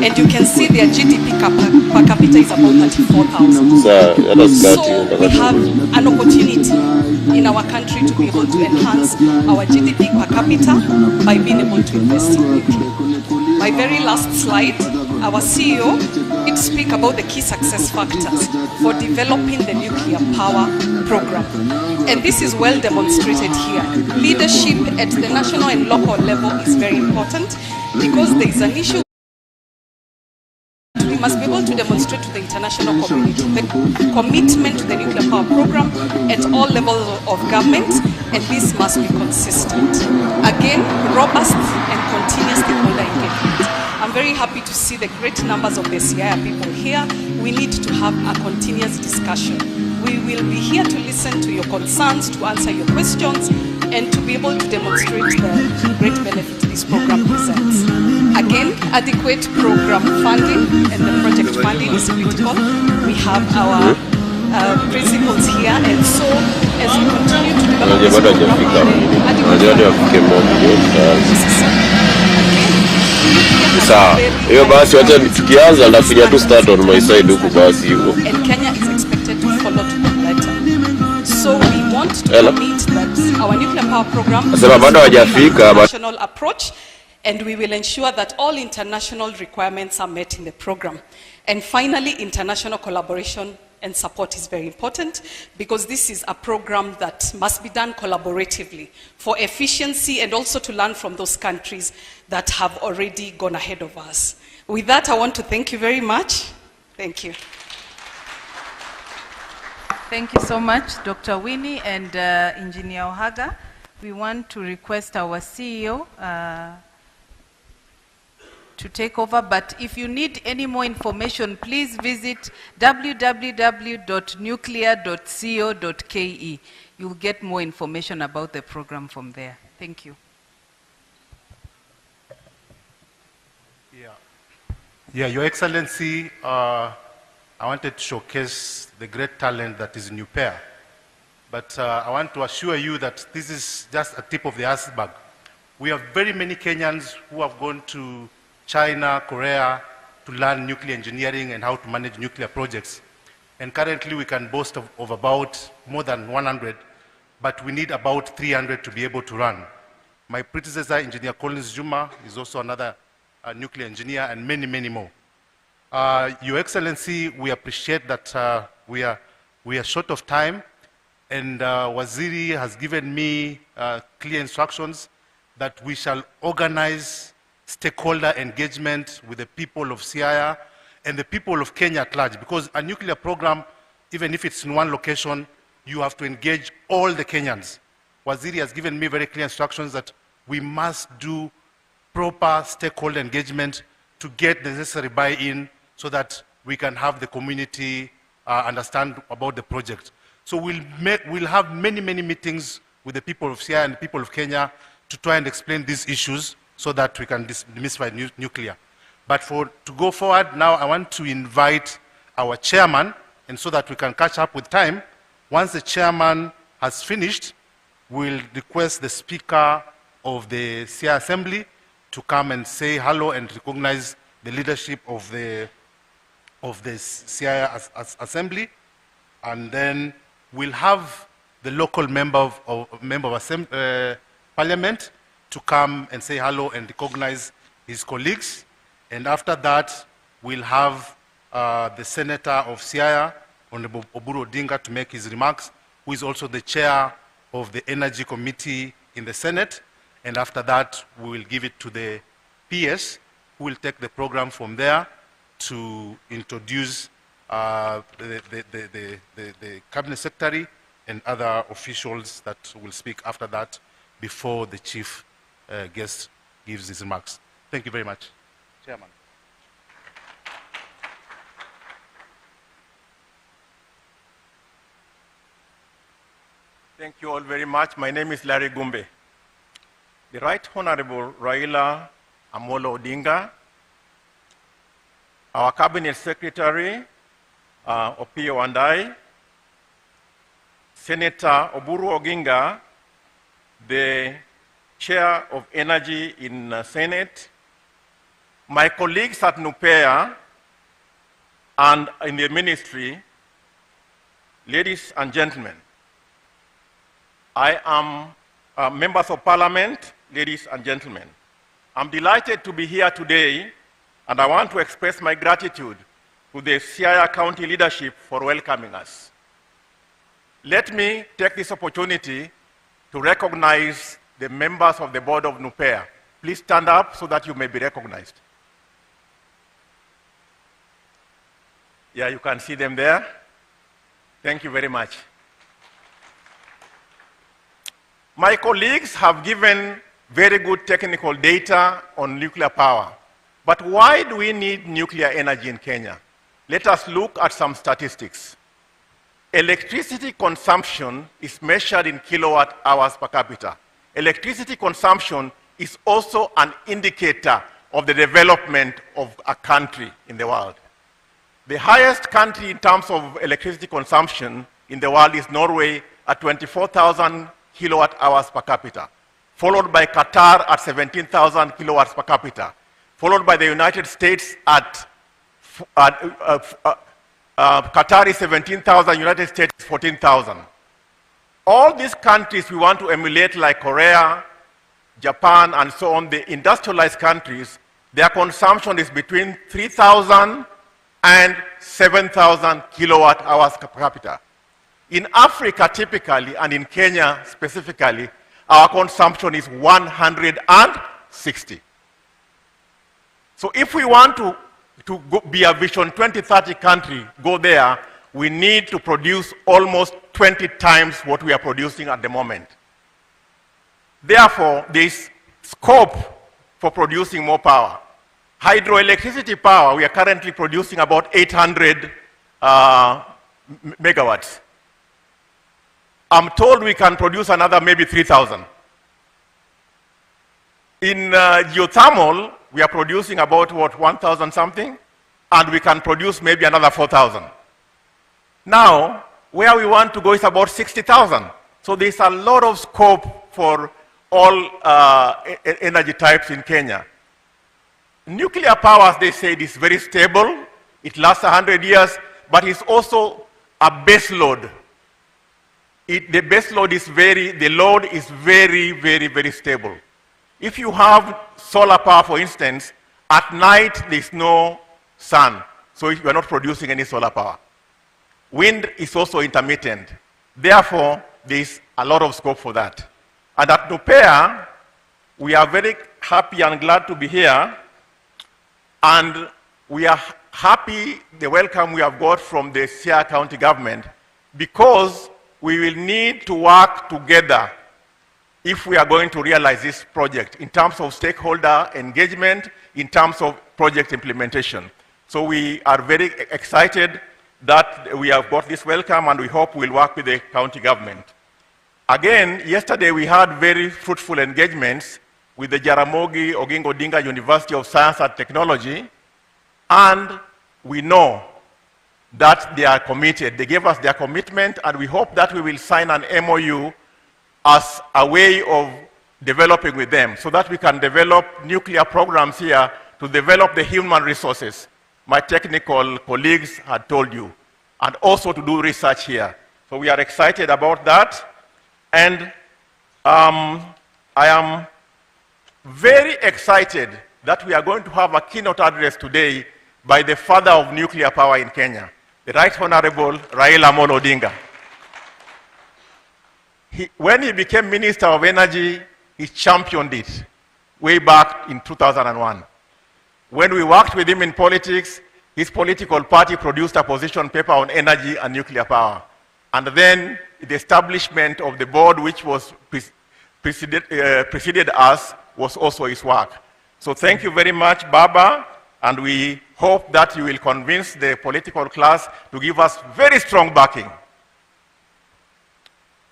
And you can see their GDP per capita is about 34,000. So we have an opportunity in our country to be able to enhance our GDP per capita by being able to invest in nuclear. My very last slide, our CEO did speak about the key success factors for developing the nuclear power program. And this is well demonstrated here. Leadership at the national and local level is very important because there is an issue. We must be able to demonstrate to the international community the commitment to the nuclear power program at all levels of government, and this must be consistent. Again, robust and continuous stakeholder engagement. I'm very happy to see the great numbers of the Siaya people here. We need to have a continuous discussion. We will be here to listen to your concerns, to answer your questions, and to be able to demonstrate the great benefit this program presents. Again, adequate program funding and the project funding is critical. We have our principles here, and so as you continue to develop this program, hiyo basi wacha tukianza nafikia tu start on my side huko basi hivyo. And Kenya is expected to follow to the letter. So we want to commit that our nuclear power program is a national approach, and we will ensure that all international requirements are met in the program. And finally, international collaboration and support is very important because this is a program that must be done collaboratively for efficiency and also to learn from those countries that have already gone ahead of us. With that, I want to thank you very much. Thank you. Thank you so much, Dr. Winnie and Engineer Ohaga. We want to request our CEO to take over, but if you need any more information, please visit www.nuclear.co.ke. You'll get more information about the program from there. Thank you. Yeah, Your Excellency, I wanted to showcase the great talent that is in UPEA. But I want to assure you that this is just a tip of the iceberg. We have very many Kenyans who have gone to China, Korea, to learn nuclear engineering and how to manage nuclear projects. And currently we can boast of about more than 100, but we need about 300 to be able to run. My predecessor, Engineer Collins Juma, is also another nuclear engineer, and many, many more. Your Excellency, we appreciate that we are short of time, and Waziri has given me clear instructions that we shall organize stakeholder engagement with the people of Siaya and the people of Kenya at large, because a nuclear program, even if it's in one location, you have to engage all the Kenyans. Waziri has given me very clear instructions that we must do proper stakeholder engagement to get the necessary buy-in so that we can have the community understand about the project. So we'll have many, many meetings with the people of Siaya and the people of Kenya to try and explain these issues so that we can demystify nuclear. But to go forward now, I want to invite our chairman, and so that we can catch up with time. Once the chairman has finished, we'll request the speaker of the Siaya Assembly to come and say hello and recognize the leadership of the Siaya Assembly, and then we'll have the local member of Parliament to come and say hello and recognize his colleagues, and after that we'll have the Senator of Siaya, Honorable Oburu Odinga, to make his remarks, who is also the chair of the Energy Committee in the Senate. And after that, we will give it to the PS, who will take the program from there to introduce the Cabinet Secretary and other officials that will speak after that before the chief guest gives his remarks. Thank you very much. Chairman. Thank you all very much. My name is Larry Gumbe. The Right Honorable Raila Odinga, our Cabinet Secretary, Opiyo Wandayi, Senator Oburu Odinga, the Chair of Energy in Senate, my colleagues at NUPEA and in the ministry, ladies and gentlemen, I am members of Parliament, ladies and gentlemen. I'm delighted to be here today, and I want to express my gratitude to the Siaya County leadership for welcoming us. Let me take this opportunity to recognize the members of the board of NUPEA. Please stand up so that you may be recognized. Yeah, you can see them there. Thank you very much. My colleagues have given very good technical data on nuclear power. But why do we need nuclear energy in Kenya? Let us look at some statistics. Electricity consumption is measured in kilowatt hours per capita. Electricity consumption is also an indicator of the development of a country in the world. The highest country in terms of electricity consumption in the world is Norway at 24,000 kilowatt hours per capita, followed by Qatar at 17,000 kilowatts per capita, followed by the United States at Qatar is 17,000, United States 14,000. All these countries we want to emulate, like Korea, Japan, and so on, the industrialized countries, their consumption is between 3,000 and 7,000 kilowatt hours per capita. In Africa, typically, and in Kenya specifically, our consumption is 160. So if we want to be a Vision 2030 country, go there, we need to produce almost 20 times what we are producing at the moment. Therefore, there is scope for producing more power. Hydroelectricity power, we are currently producing about 800 megawatts. I'm told we can produce another maybe 3,000. In geothermal, we are producing about, what, 1,000 something? And we can produce maybe another 4,000. Now, where we want to go is about 60,000. So there's a lot of scope for all energy types in Kenya. Nuclear power, as they said, is very stable. It lasts 100 years, but it's also a base load. The base load is the load is very, very, very stable. If you have solar power, for instance, at night there's no sun, so you are not producing any solar power. Wind is also intermittent. Therefore, there's a lot of scope for that. And at Nupea, we are very happy and glad to be here. And we are happy the welcome we have got from the Siaya County government, because we will need to work together if we are going to realize this project in terms of stakeholder engagement, in terms of project implementation. So we are very excited that we have got this welcome, and we hope we'll work with the county government. Again, yesterday we had very fruitful engagements with the Jaramogi Oginga Odinga University of Science and Technology, and we know that they are committed. They gave us their commitment, and we hope that we will sign an MOU as a way of developing with them, so that we can develop nuclear programs here to develop the human resources my technical colleagues had told you, and also to do research here. So we are excited about that, and I am very excited that we are going to have a keynote address today by the father of nuclear power in Kenya, the Right Honorable Raila Odinga. When he became Minister of Energy, he championed it way back in 2001. When we worked with him in politics, his political party produced a position paper on energy and nuclear power. And then the establishment of the board, which was preceded us, was also his work. So thank you very much, Baba, and we hope that you will convince the political class to give us very strong backing.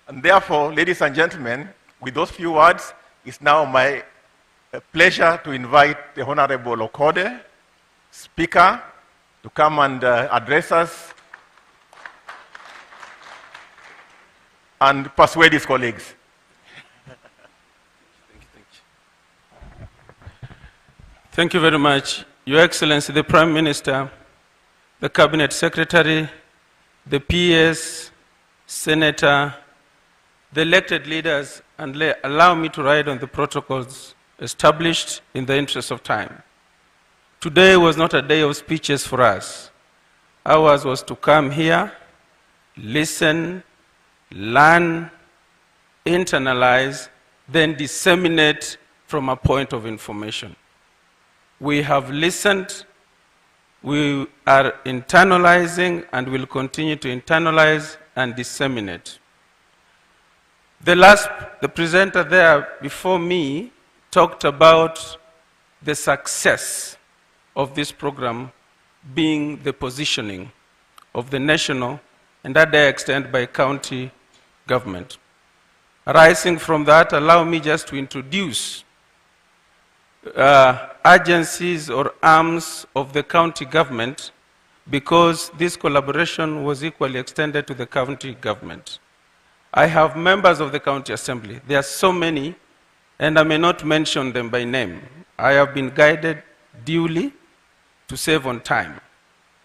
And therefore, ladies and gentlemen, with those few words, it's now my pleasure to invite the Honorable Okode, Speaker, to come and address us and persuade his colleagues. Thank you very much, Your Excellency, the Prime Minister, the Cabinet Secretary, the PS, Senator, the elected leaders, and allow me to ride on the protocols established in the interest of time. Today was not a day of speeches for us. Ours was to come here, listen, learn, internalize, then disseminate from a point of information. We have listened, we are internalizing, and will continue to internalize and disseminate. The presenter there before me talked about the success of this program being the positioning of the national and that they extend by county government. Arising from that, allow me just to introduce agencies or arms of the county government, because this collaboration was equally extended to the county government. I have members of the county assembly. There are so many, and I may not mention them by name. I have been guided duly to save on time.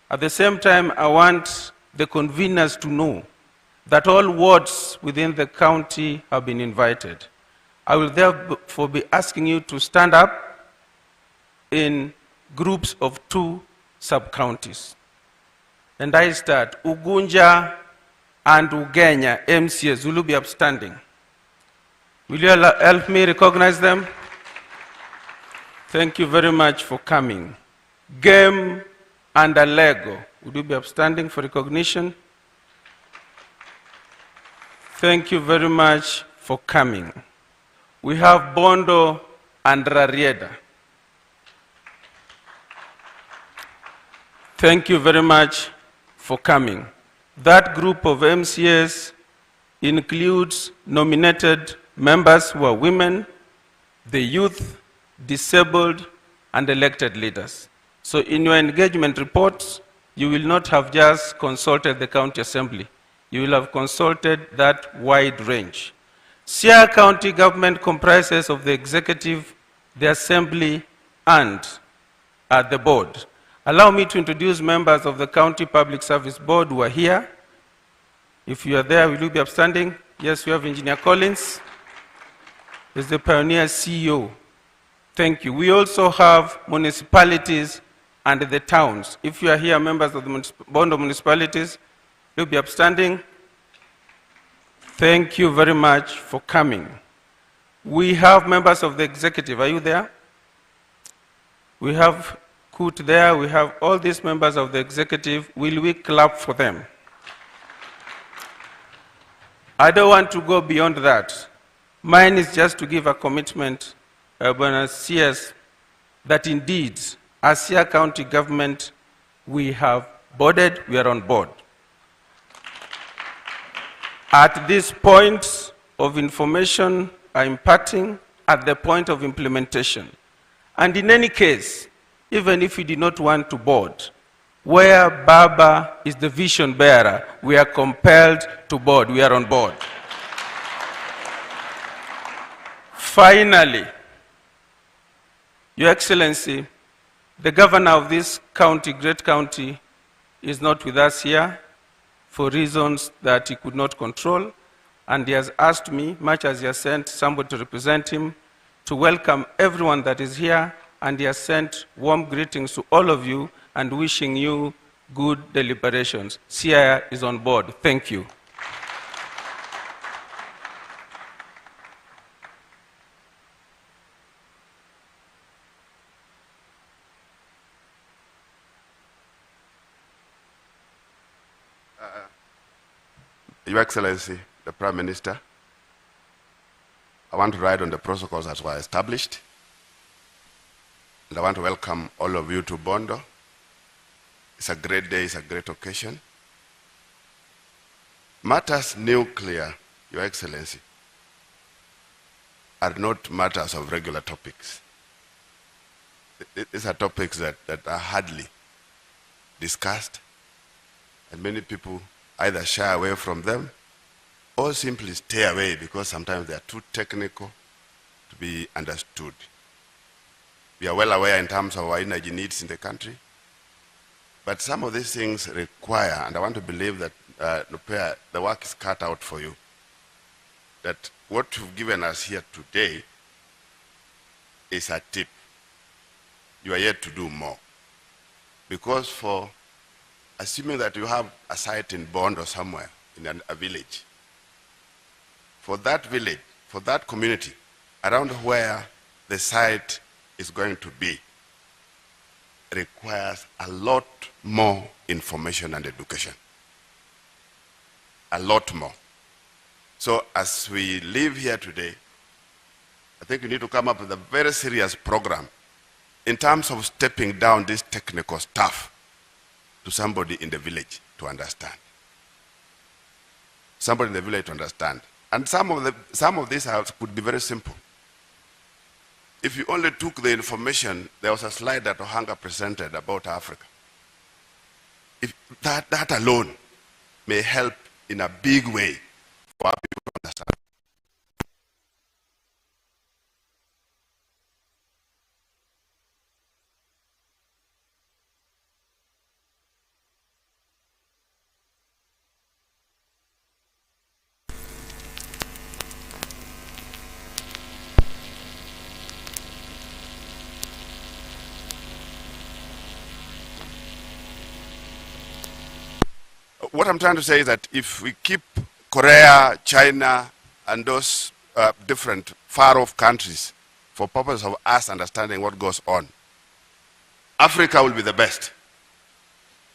At the same time, I want the conveners to know that all wards within the county have been invited. I will therefore be asking you to stand up in groups of 2 sub-counties. And I start. Ugunja and Ugenya MCAs, will you be upstanding? Will you help me recognize them? Thank you very much for coming. Game and Alego, would you be upstanding for recognition? Thank you very much for coming. We have Bondo and Rarieda. Thank you very much for coming. That group of MCAs includes nominated members who are women, the youth, disabled, and elected leaders. So in your engagement reports, you will not have just consulted the county assembly. You will have consulted that wide range. Siaya County government comprises of the executive, the assembly, and the board. Allow me to introduce members of the County Public Service Board who are here. If you are there, will you be upstanding? Yes, we have Engineer Collins. He's the Pioneer CEO. Thank you. We also have municipalities and the towns. If you are here, members of the Board of Municipalities, you'll be upstanding. Thank you very much for coming. We have members of the executive. Are you there? We have Kut there. We have all these members of the executive. Will we clap for them? I don't want to go beyond that. Mine is just to give a commitment, Buenos CS, that indeed, as Siaya County government, we have boarded, we are on board. At this point of information are imparting, at the point of implementation. And in any case, even if we did not want to board, where Baba is the vision bearer, we are compelled to board, we are on board. Finally, Your Excellency, the governor of this county, great county, is not with us here for reasons that he could not control, and he has asked me, much as he has sent somebody to represent him, to welcome everyone that is here, and he has sent warm greetings to all of you and wishing you good deliberations. Siaya is on board. Thank you. Your Excellency, the Prime Minister, I want to ride on the protocols that were established, and I want to welcome all of you to Bondo. It's a great day, it's a great occasion. Matters nuclear, Your Excellency, are not matters of regular topics. These are topics that are hardly discussed, and many people either shy away from them or simply stay away because sometimes they are too technical to be understood. We are well aware in terms of our energy needs in the country, but some of these things require, and I want to believe that the work is cut out for you, that what you've given us here today is a tip. You are yet to do more. Because for assuming that you have a site in Bond or somewhere in a village, for that village, for that community, around where the site is going to be, requires a lot more information and education. A lot more. So as we live here today, I think we need to come up with a very serious program in terms of stepping down this technical stuff to somebody in the village to understand. Somebody in the village to understand. And some of these could be very simple. If you only took the information, there was a slide that Ohanga presented about Africa. If that alone may help in a big way for our people to understand. What I'm trying to say is that if we keep Korea, China, and those different far-off countries for purpose of us understanding what goes on, Africa will be the best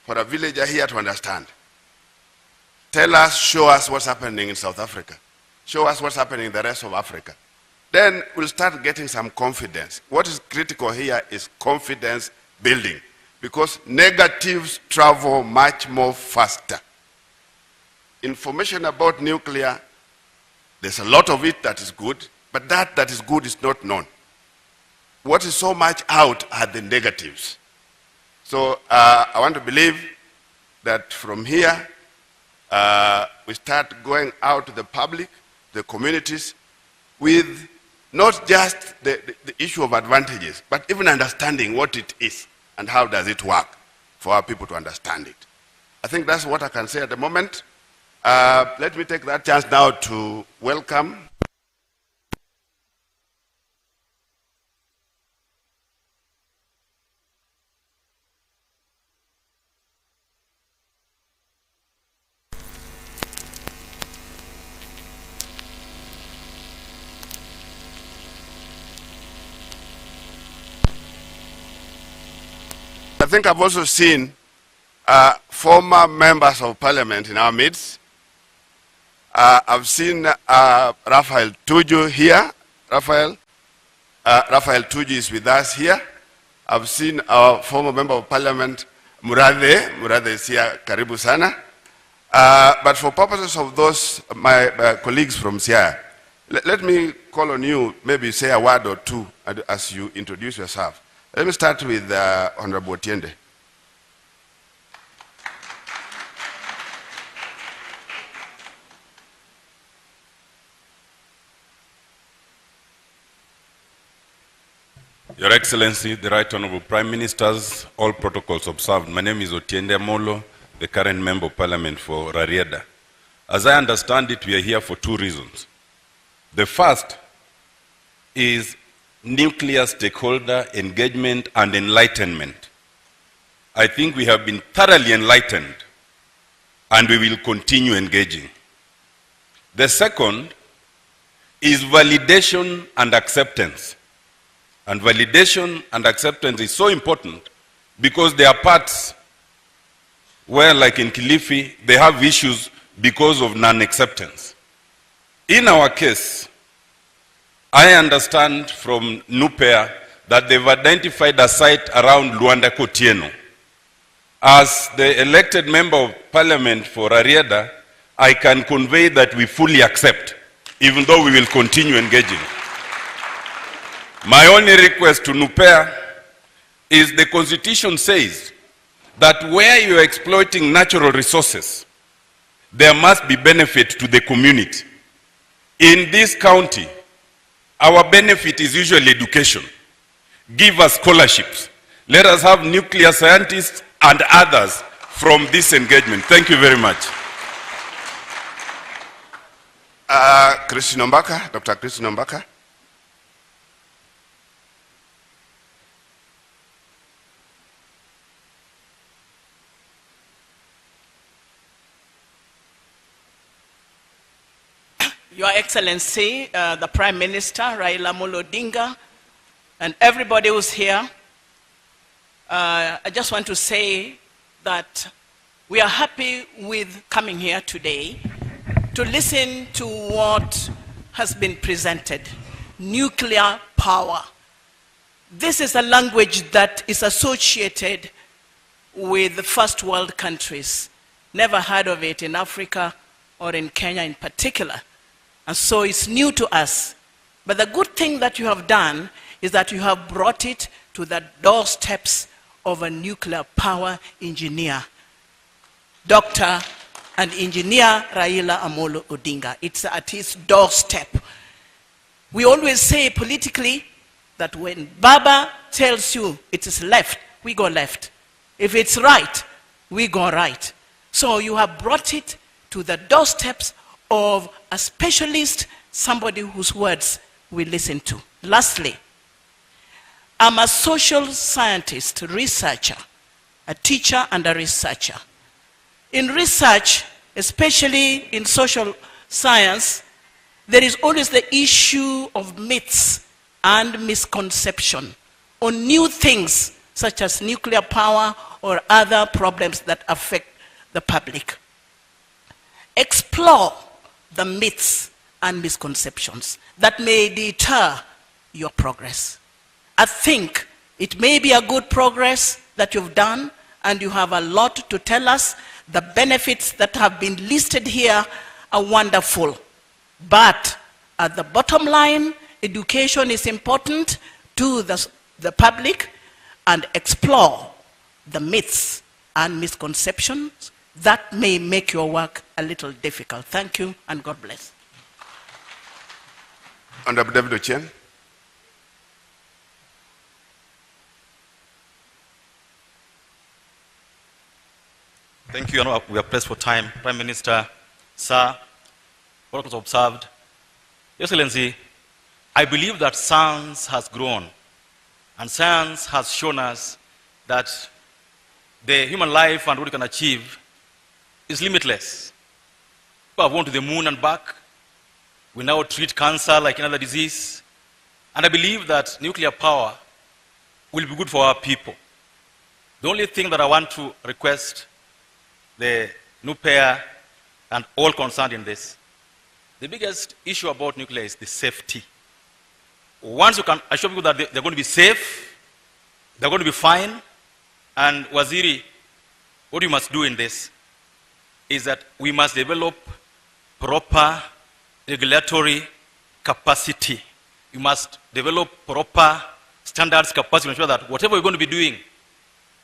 for a villager here to understand. Tell us, show us what's happening in South Africa. Show us what's happening in the rest of Africa. Then we'll start getting some confidence. What is critical here is confidence building, because negatives travel much more faster. Information about nuclear There's a lot of it that is good, but that is good is not known. What is so much out are the negatives. So I want to believe that from here, we start going out to the public, the communities, with not just the issue of advantages, but even understanding what it is and how does it work for our people to understand it. I think that's what I can say at the moment. Let me take that chance now to welcome I think I've also seen former members of parliament in our midst. I've seen Raphael Tuju here. Raphael Tuju is with us here. I've seen our former member of parliament, Murathe. Murathe is here, karibu sana. But for purposes of those, my colleagues from Siaya, let me call on you, maybe say a word or two as you introduce yourself. Let me start with Honorable Otiende. Your Excellency, the Right Honorable Prime Ministers, all protocols observed. My name is Otiende Molo, the current Member of Parliament for Rarieda. As I understand it, we are here for two reasons. The first is nuclear stakeholder engagement and enlightenment. I think we have been thoroughly enlightened and we will continue engaging. The second is validation and acceptance. And validation and acceptance is so important because there are parts where, like in Kilifi, they have issues because of non-acceptance. In our case, I understand from NUPEA that they've identified a site around Luanda Kotieno. As the elected member of parliament for Rarieda, I can convey that we fully accept, even though we will continue engaging. My only request to NUPEA is the Constitution says that where you are exploiting natural resources, there must be benefit to the community. In this county, our benefit is usually education. Give us scholarships. Let us have nuclear scientists and others from this engagement. Thank you very much. Christine Ombaka, Dr. Christine Ombaka. Your Excellency, the Prime Minister, Raila Odinga, and everybody who's here, I just want to say that we are happy with coming here today to listen to what has been presented. Nuclear power. This is a language that is associated with the first world countries. Never heard of it in Africa or in Kenya in particular. And so it's new to us. But the good thing that you have done is that you have brought it to the doorsteps of a nuclear power engineer, Dr. and Engineer Raila Amolo Odinga. It's at his doorstep. We always say politically that when Baba tells you it is left, we go left. If it's right, we go right. So you have brought it to the doorsteps of a specialist, somebody whose words we listen to. Lastly, I'm a social scientist, researcher, a teacher and a researcher. In research, especially in social science, there is always the issue of myths and misconception on new things such as nuclear power or other problems that affect the public. Explore the myths and misconceptions that may deter your progress. I think it may be a good progress that you've done, and you have a lot to tell us. The benefits that have been listed here are wonderful. But at the bottom line, education is important to the public, and explore the myths and misconceptions that may make your work a little difficult. Thank you, and God bless. Honorable David Ochieng. Thank you. We are pressed for time. Prime Minister, sir, protocols observed. Your Excellency, I believe that science has grown, and science has shown us that the human life and what we can achieve is limitless. We have gone to the moon and back. We now treat cancer like another disease. And I believe that nuclear power will be good for our people. The only thing that I want to request the new pair and all concerned in this, the biggest issue about nuclear is the safety. Once you can assure people that they're going to be safe, they're going to be fine, and Waziri, what you must do in this is that we must develop proper regulatory capacity. You must develop proper standards capacity to ensure that whatever we're going to be doing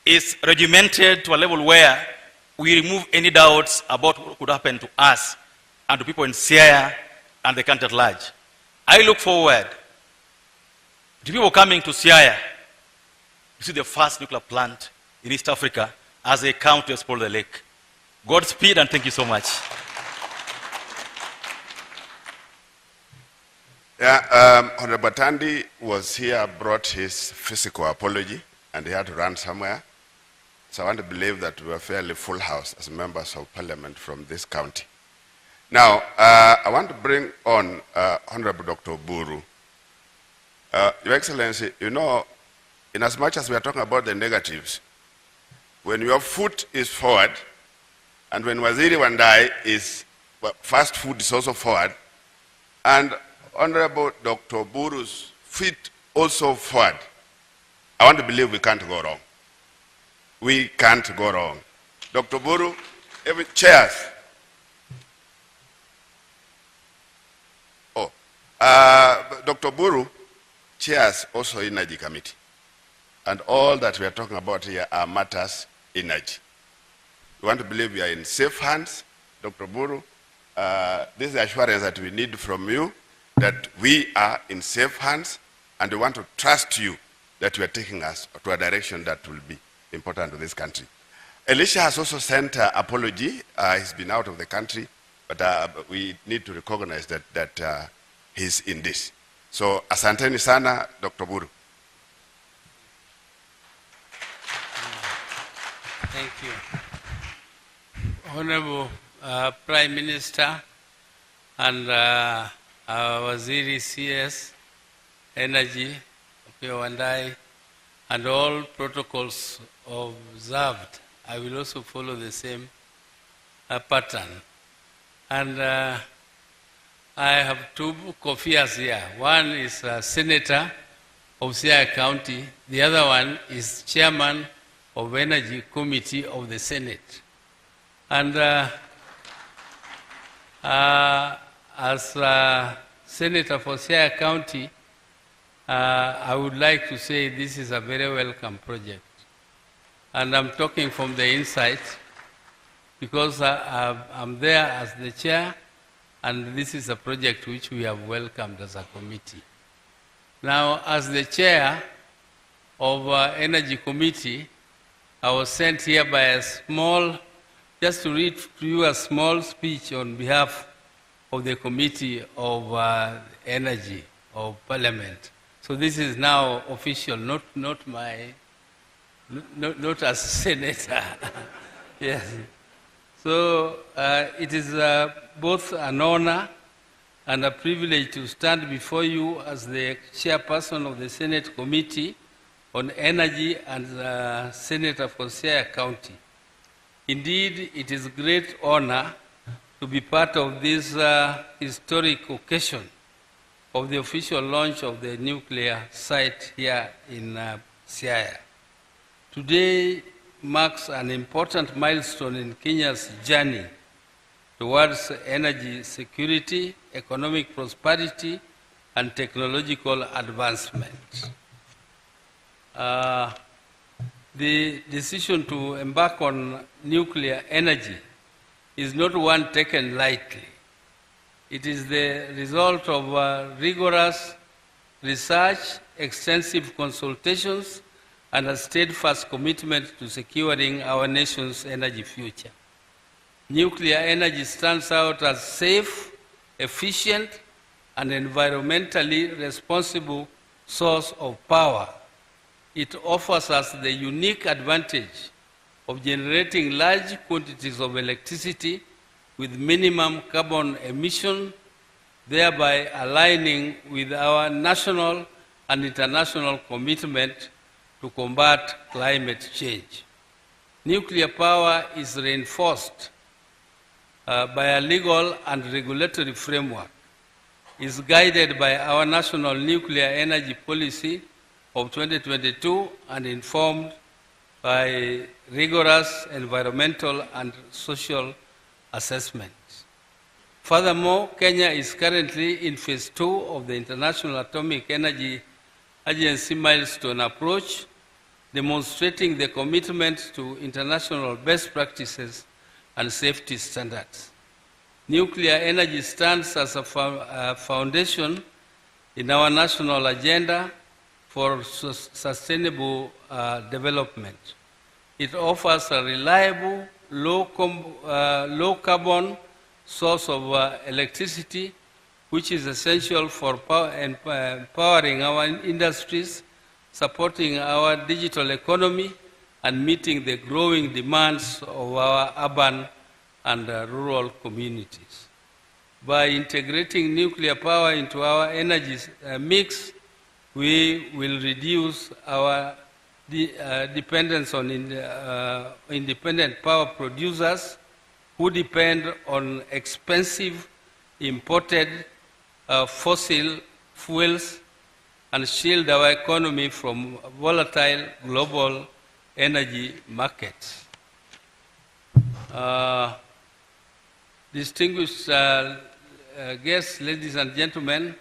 is regimented to a level where we remove any doubts about what could happen to us and to people in Siaya and the country at large. I look forward to people coming to Siaya to see the first nuclear plant in East Africa as they come to explore the lake. Godspeed, and thank you so much. Yeah, Honorable Tandi was here, brought his physical apology, and he had to run somewhere. So I want to believe that we are fairly full house as members of parliament from this county. Now, I want to bring on Honorable Dr. Buru. Your Excellency, you know, in as much as we are talking about the negatives, when your foot is forward, and when Waziri Wandayi is, well, fast food is also forward, and Honorable Dr. Buru's feet also forward, I want to believe we can't go wrong. We can't go wrong. Dr. Buru, chairs. Oh, Dr. Buru chairs also Energy Committee. And all that we are talking about here are matters energy. We want to believe we are in safe hands. Dr. Buru, this is the assurance that we need from you, that we are in safe hands, and we want to trust you that you are taking us to a direction that will be important to this country. Elisha has also sent an apology. He's been out of the country, but we need to recognize that he's in this. So, asanteni sana, Dr. Buru. Thank you. Honorable Prime Minister and Waziri CS, Energy, Wandayi, and all protocols observed. I will also follow the same pattern. And I have two Kofias here. One is a senator of Siaya County. The other one is chairman of Energy Committee of the Senate. And as a senator for Siaya County, I would like to say this is a very welcome project. And I'm talking from the inside because I'm there as the chair, and this is a project which we have welcomed as a committee. Now, as the chair of Energy Committee, I was sent here by a small, just to read to you a small speech on behalf of the Committee of Energy of Parliament. So this is now official, not as senator. Yes. So it is both an honor and a privilege to stand before you as the chairperson of the Senate Committee on Energy and Senator for Siaya County. Indeed, it is a great honor to be part of this historic occasion of the official launch of the nuclear site here in Siaya. Today marks an important milestone in Kenya's journey towards energy security economic prosperity, and technological advancement. The decision to embark on nuclear energy is not one taken lightly. It is the result of rigorous research, extensive consultations, and a steadfast commitment to securing our nation's energy future. Nuclear energy stands out as safe, efficient, and environmentally responsible source of power. It offers us the unique advantage of generating large quantities of electricity with minimum carbon emission, thereby aligning with our national and international commitment to combat climate change. Nuclear power is reinforced by a legal and regulatory framework, is guided by our national nuclear energy policy of 2022 and informed by rigorous environmental and social assessments. Furthermore, Kenya is currently in phase 2 of the International Atomic Energy Agency milestone approach, demonstrating the commitment to international best practices and safety standards. Nuclear energy stands as a foundation in our national agenda for sustainable development. It offers a reliable, low carbon source of electricity, which is essential for empowering our industries, supporting our digital economy, and meeting the growing demands of our urban and rural communities. By integrating nuclear power into our energy mix, we will reduce our dependence on independent power producers who depend on expensive imported fossil fuels and shield our economy from volatile global energy markets. Distinguished guests, ladies and gentlemen,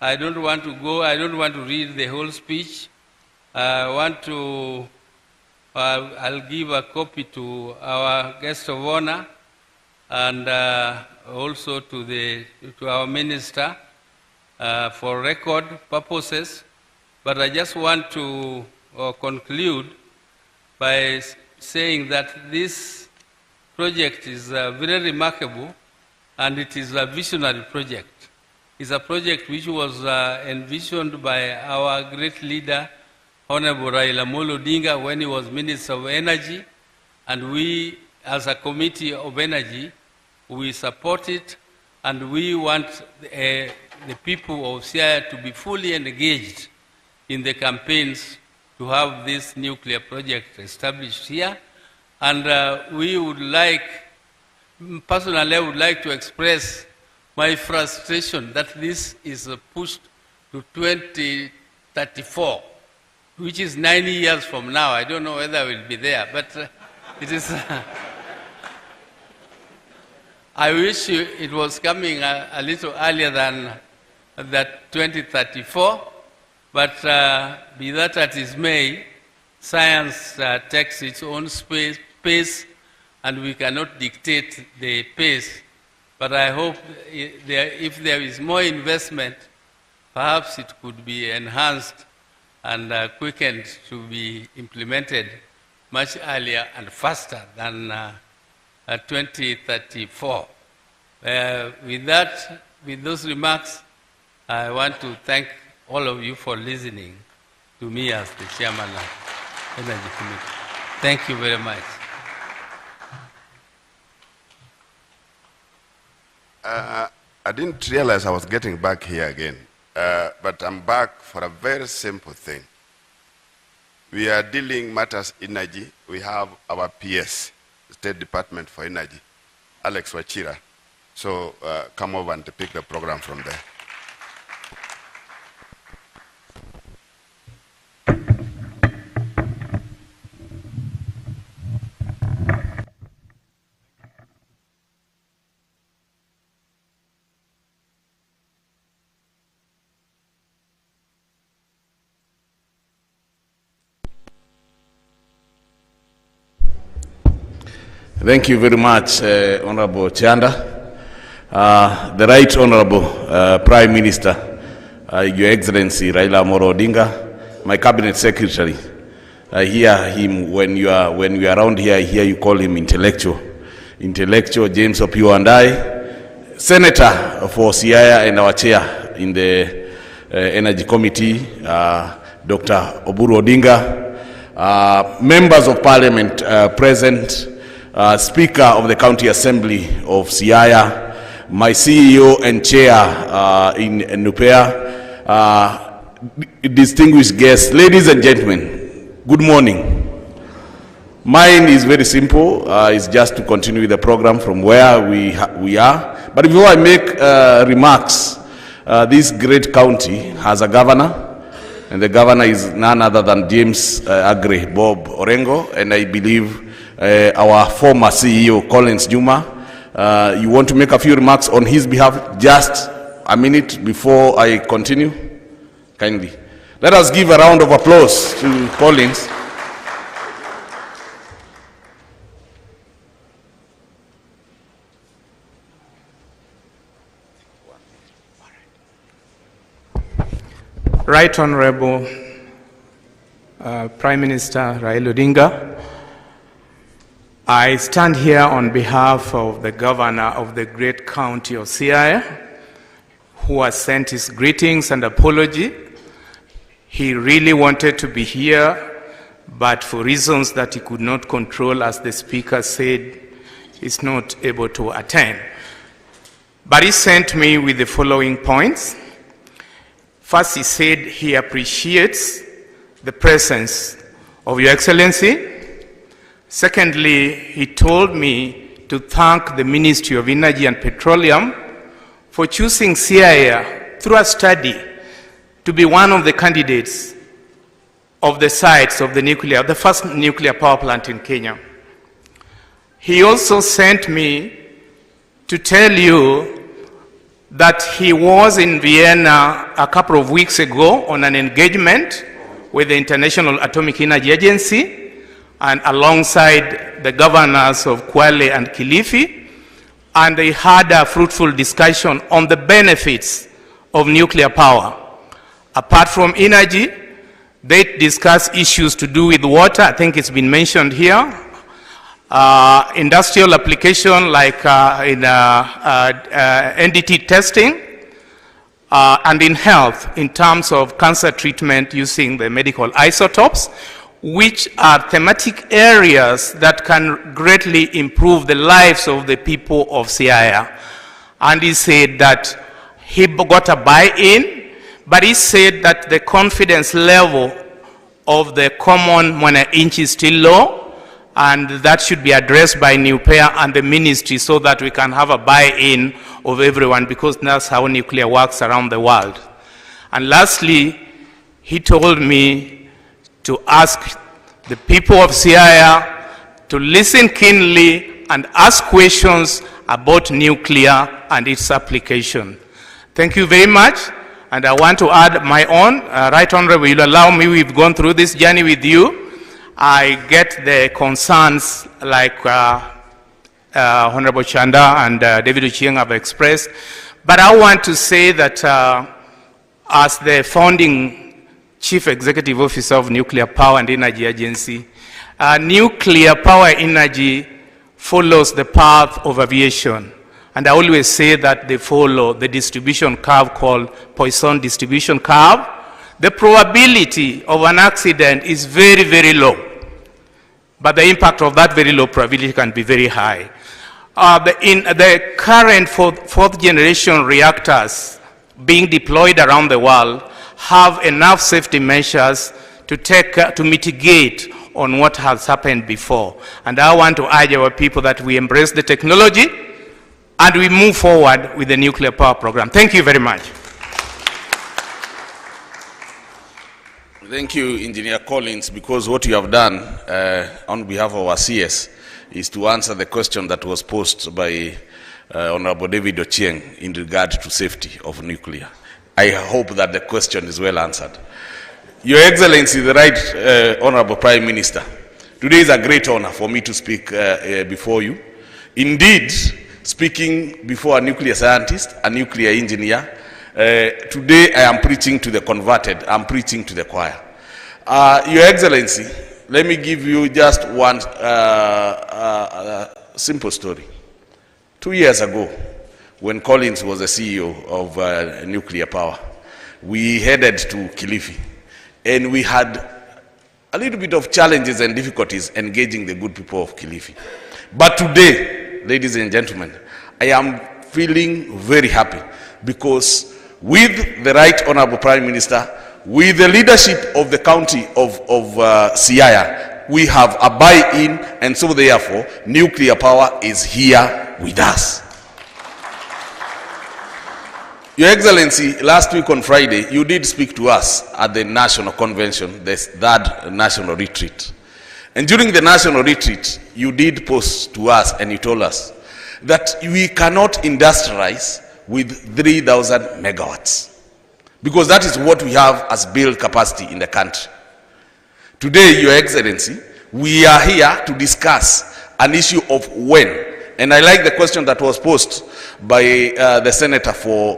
I don't want to read the whole speech. I'll give a copy to our guest of honor and also to our minister for record purposes. But I just want to conclude by saying that this project is very remarkable and it is a visionary project. It's a project which was envisioned by our great leader, Honorable Raila Odinga, when he was Minister of Energy, and we, as a Committee of Energy, we support it, and we want the people of Siaya to be fully engaged in the campaigns to have this nuclear project established here. And we would like, personally, I would like to express my frustration that this is pushed to 2034, which is 90 years from now. I don't know whether I will be there, but it is. I wish it was coming a little earlier than that 2034, but be that as it may, science takes its own pace, and we cannot dictate the pace. But I hope if there is more investment, perhaps it could be enhanced and quickened to be implemented much earlier and faster than 2034. With those remarks, I want to thank all of you for listening to me as the chairman of the Energy Committee. Thank you very much. I didn't realize I was getting back here again, but I'm back for a very simple thing. We are dealing matters energy. We have our PS, State Department for Energy, Alex Wachira. So come over and pick the program from there. Thank you very much, Honorable Chanda. The Right Honorable Prime Minister, Your Excellency Raila Odinga, my Cabinet Secretary. I hear him when we are around here. I hear you call him intellectual. James Wandayi, Senator for Siaya and our chair in the Energy Committee, Dr. Oburu Odinga, members of Parliament present, Speaker of the County Assembly of Siaya, my CEO and chair in Nupea, distinguished guests, ladies and gentlemen, good morning. Mine is very simple. It's just to continue the program from where we are. But before I make remarks, this great county has a governor, and the governor is none other than James Agre Bob Orengo, and I believe our former CEO Collins Juma. You want to make a few remarks on his behalf? Just a minute before I continue, kindly. Let us give a round of applause to Collins. Right Honorable Prime Minister Raila Odinga, I stand here on behalf of the governor of the great county of Siaya, who has sent his greetings and apology. He really wanted to be here, but for reasons that he could not control, as the speaker said, is not able to attend. But he sent me with the following points. First, he said he appreciates the presence of Your Excellency. Secondly, he told me to thank the Ministry of Energy and Petroleum for choosing Siaya through a study to be one of the candidates of the sites of the first nuclear power plant in Kenya. He also sent me to tell you that he was in Vienna a couple of weeks ago on an engagement with the International Atomic Energy Agency and alongside the governors of Kwale and Kilifi, and they had a fruitful discussion on the benefits of nuclear power. Apart from energy, they discussed issues to do with water. I think it's been mentioned here. Industrial application like in NDT testing, and in health in terms of cancer treatment using the medical isotopes, which are thematic areas that can greatly improve the lives of the people of Siaya. And he said that he got a buy-in, but he said that the confidence level of the common Mwananchi is still low, and that should be addressed by Nupea and the ministry so that we can have a buy-in of everyone, because that's how nuclear works around the world. And lastly, he told me to ask the people of Siaya to listen keenly and ask questions about nuclear and its application. Thank you very much. And I want to add my own. Right Honorable, you'll allow me, we've gone through this journey with you. I get the concerns like Honorable Chanda and David Ochieng have expressed, but I want to say that as the founding Chief Executive Officer of Nuclear Power and Energy Agency, nuclear power energy follows the path of aviation. And I always say that they follow the distribution curve called Poisson distribution curve. The probability of an accident is very, very low. But the impact of that very low probability can be very high. In the current fourth generation reactors being deployed around the world have enough safety measures to mitigate on what has happened before. And I want to urge our people that we embrace the technology and we move forward with the nuclear power program. Thank you very much. Thank you, Engineer Collins, because what you have done on behalf of our CS is to answer the question that was posed by Honorable David Ochieng in regard to safety of nuclear. I hope that the question is well answered. Your Excellency, the Right Honorable Prime Minister, Today is a great honor for me to speak before you. Indeed, speaking before a nuclear scientist, a nuclear engineer, today I am preaching to the converted, I'm preaching to the choir. Your Excellency, let me give you just one simple story. 2 years ago, when Collins was the CEO of nuclear power, we headed to Kilifi, and we had a little bit of challenges and difficulties engaging the good people of Kilifi. But today, ladies and gentlemen, I am feeling very happy because with the Right Honorable Prime Minister, with the leadership of the county of Siaya, we have a buy-in, and so therefore, nuclear power is here with us. Your Excellency, last week on Friday, you did speak to us at the National Convention, the third National Retreat. And during the National Retreat, you did post to us and you told us that we cannot industrialize with 3,000 megawatts. Because that is what we have as build capacity in the country. Today, Your Excellency, we are here to discuss an issue of when. And I like the question that was posed by the Senator for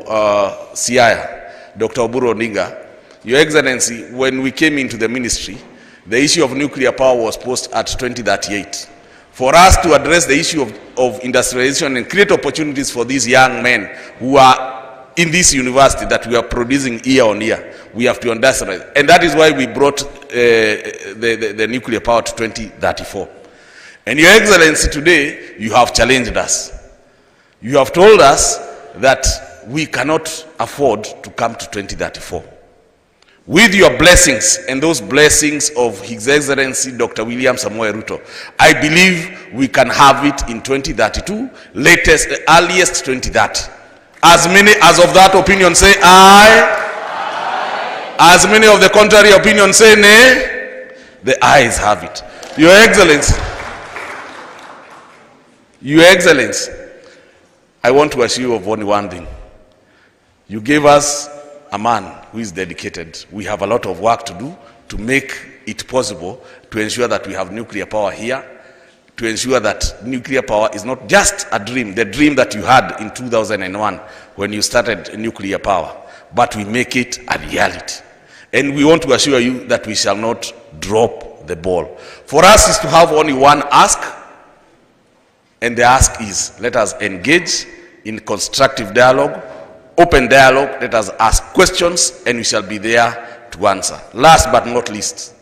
Siaya, Dr. Odinga. Your Excellency, when we came into the ministry, the issue of nuclear power was posed at 2038. For us to address the issue of industrialization and create opportunities for these young men who are in this university that we are producing year on year, we have to industrialize. And that is why we brought the nuclear power to 2034. And Your Excellency, today, you have challenged us. You have told us that we cannot afford to come to 2034. With your blessings and those blessings of His Excellency Dr. William Samoei Ruto, I believe we can have it in 2032, latest, earliest 2030. As many as of that opinion say aye. As many of the contrary opinion say nay. The ayes have it. Your Excellency, Your Excellency, I want to assure you of only one thing. You gave us a man who is dedicated. We have a lot of work to do to make it possible to ensure that we have nuclear power here, to ensure that nuclear power is not just a dream, the dream that you had in 2001 when you started nuclear power, but we make it a reality. And we want to assure you that we shall not drop the ball. For us is to have only one ask, and the ask is, let us engage in constructive dialogue, open dialogue, let us ask questions, and we shall be there to answer. Last but not least,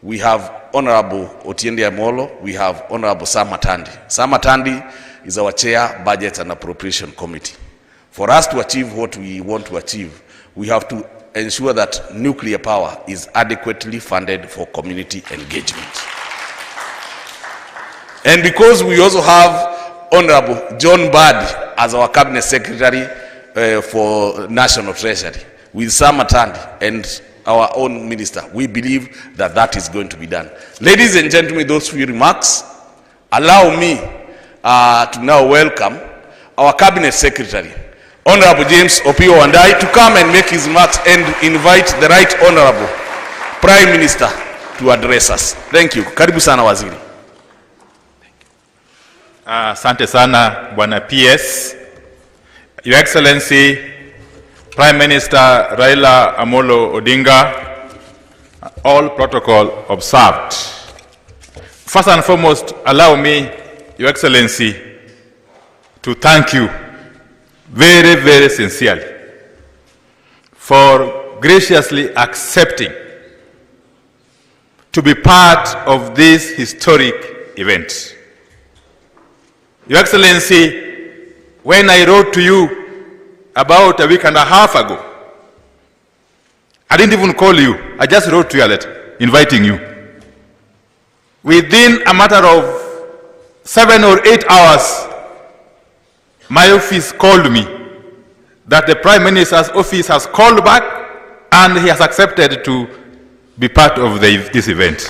we have Honorable Otiende Amolo, we have Honorable Sam Matandi. Sam Matandi is our chair, Budget and Appropriation Committee. For us to achieve what we want to achieve, we have to ensure that nuclear power is adequately funded for community engagement. And because we also have Honorable John Badi as our Cabinet Secretary for National Treasury, with Sam Matandi and our own minister, we believe that that is going to be done. Ladies and gentlemen, those few remarks, allow me to now welcome our Cabinet Secretary, Honorable James Opiyo Wandayi, to come and make his remarks and invite the Right Honorable Prime Minister to address us. Thank you. Karibu sana waziri. Asante sana Bwana PS. Your Excellency, Prime Minister Raila Amolo Odinga, all protocol observed. First and foremost, allow me, Your Excellency, to thank you very, very sincerely for graciously accepting to be part of this historic event. Your Excellency, when I wrote to you about a week and a half ago, I didn't even call you. I just wrote to you a letter inviting you. Within a matter of 7 or 8 hours, my office called me that the Prime Minister's office has called back and he has accepted to be part of this event.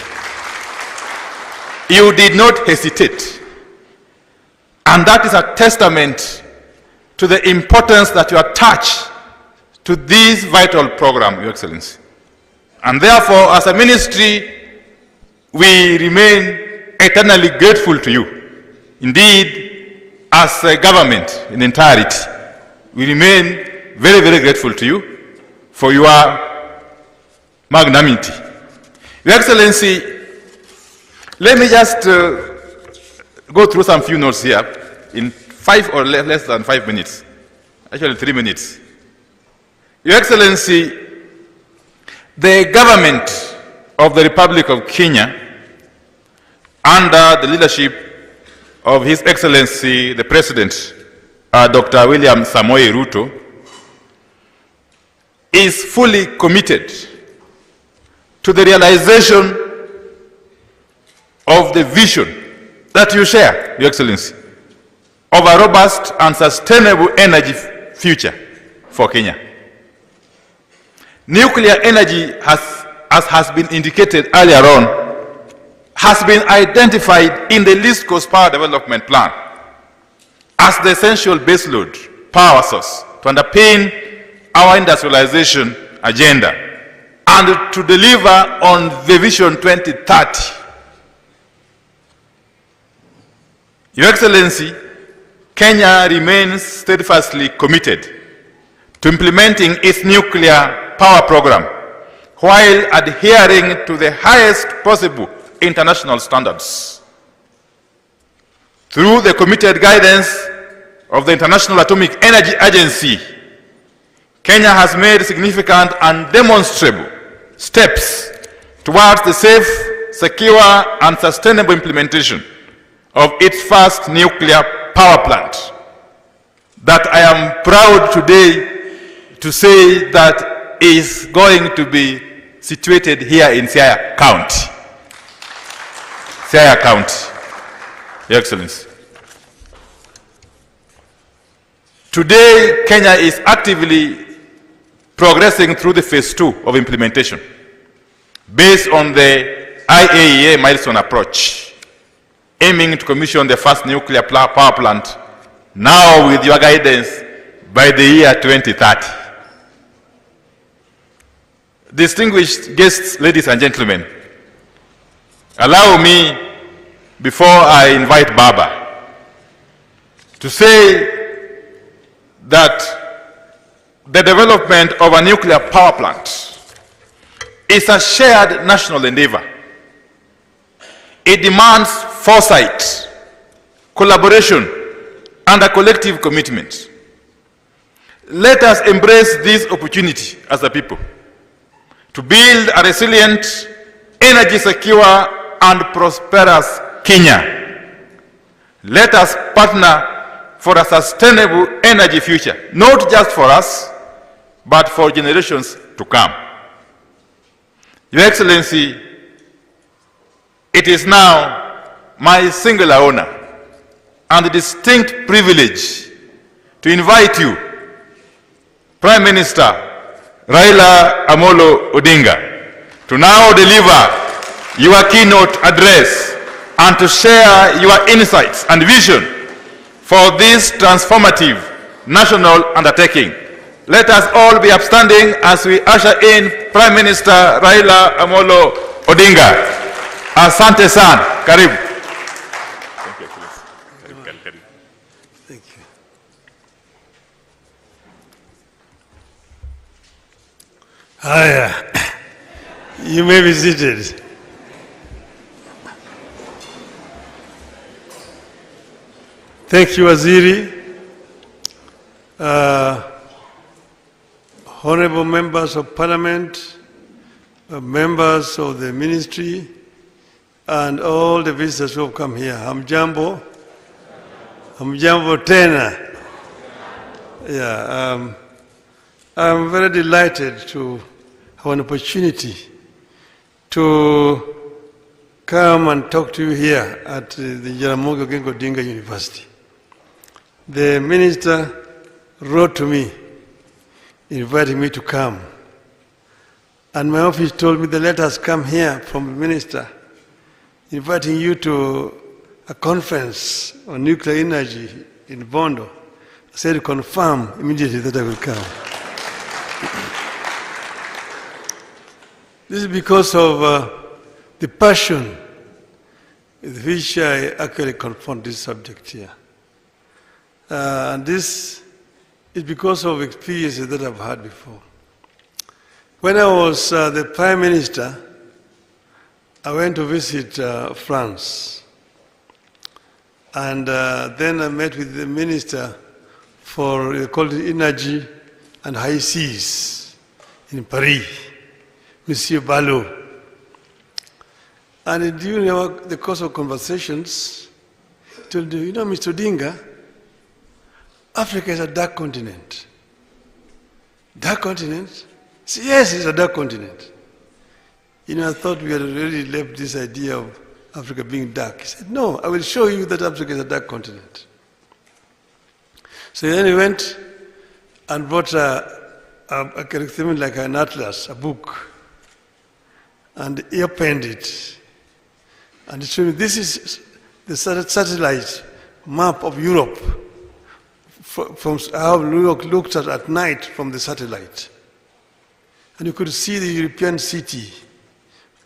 You did not hesitate. And that is a testament to the importance that you attach to this vital program, Your Excellency. And therefore, as a ministry, we remain eternally grateful to you. Indeed, as a government in entirety, we remain very, very grateful to you for your magnanimity. Your Excellency, let me just go through some few notes here in 5 or less than 5 minutes, actually 3 minutes. Your Excellency, the government of the Republic of Kenya, under the leadership of His Excellency, the President, Dr. William Samoei Ruto, is fully committed to the realization of the vision that you share, Your Excellency, of a robust and sustainable energy future for Kenya. Nuclear energy, as has been indicated earlier on, has been identified in the Least Cost Power Development Plan as the essential baseload power source to underpin our industrialization agenda and to deliver on the Vision 2030. Your Excellency, Kenya remains steadfastly committed to implementing its nuclear power program while adhering to the highest possible international standards. Through the committed guidance of the International Atomic Energy Agency, Kenya has made significant and demonstrable steps towards the safe, secure, and sustainable implementation of its first nuclear power plant that I am proud today to say that is going to be situated here in Siaya County. Siaya County, Your Excellency. Today, Kenya is actively progressing through the phase 2 of implementation based on the IAEA milestone approach, aiming to commission the first nuclear power plant now with your guidance by the year 2030. Distinguished guests, ladies and gentlemen, allow me, before I invite Baba, to say that the development of a nuclear power plant is a shared national endeavor. It demands foresight, collaboration, and a collective commitment. Let us embrace this opportunity as a people to build a resilient, energy secure, and prosperous Kenya. Let us partner for a sustainable energy future, not just for us, but for generations to come. Your Excellency, it is now my singular honor and distinct privilege to invite you, Prime Minister Raila Amolo Odinga, to now deliver your keynote address and to share your insights and vision for this transformative national undertaking. Let us all be upstanding as we usher in Prime Minister Raila Amolo Odinga. Asante sana. Karibu. Thank you, Karibu. Thank you. Hiya. You may be seated. Thank you, Waziri. Honorable members of Parliament, members of the ministry, and all the visitors who have come here. Hamjambo. Hamjambo tena. Yeah, I'm very delighted to have an opportunity to come and talk to you here at the Jaramogi Oginga Odinga University. The minister wrote to me, inviting me to come. And my office told me the letters come here from the minister, inviting you to a conference on nuclear energy in Bondo. I said, confirm immediately that I will come. This is because of the passion with which I actually confront this subject here. And this is because of experiences that I've had before. When I was the Prime Minister, I went to visit France. And then I met with the Minister for, they call it Energy and High Seas in Paris, Monsieur Ballot. And during the course of conversations, he told me, you know, Mr. Odinga, Africa is a dark continent. Dark continent? I said, yes, it's a dark continent. You know, I thought we had already left this idea of Africa being dark. He said, no, I will show you that Africa is a dark continent. So then he went and brought something like an atlas, a book, and he opened it. And he showed me, this is the satellite map of Europe, from how New York looked at night from the satellite. And you could see the European city,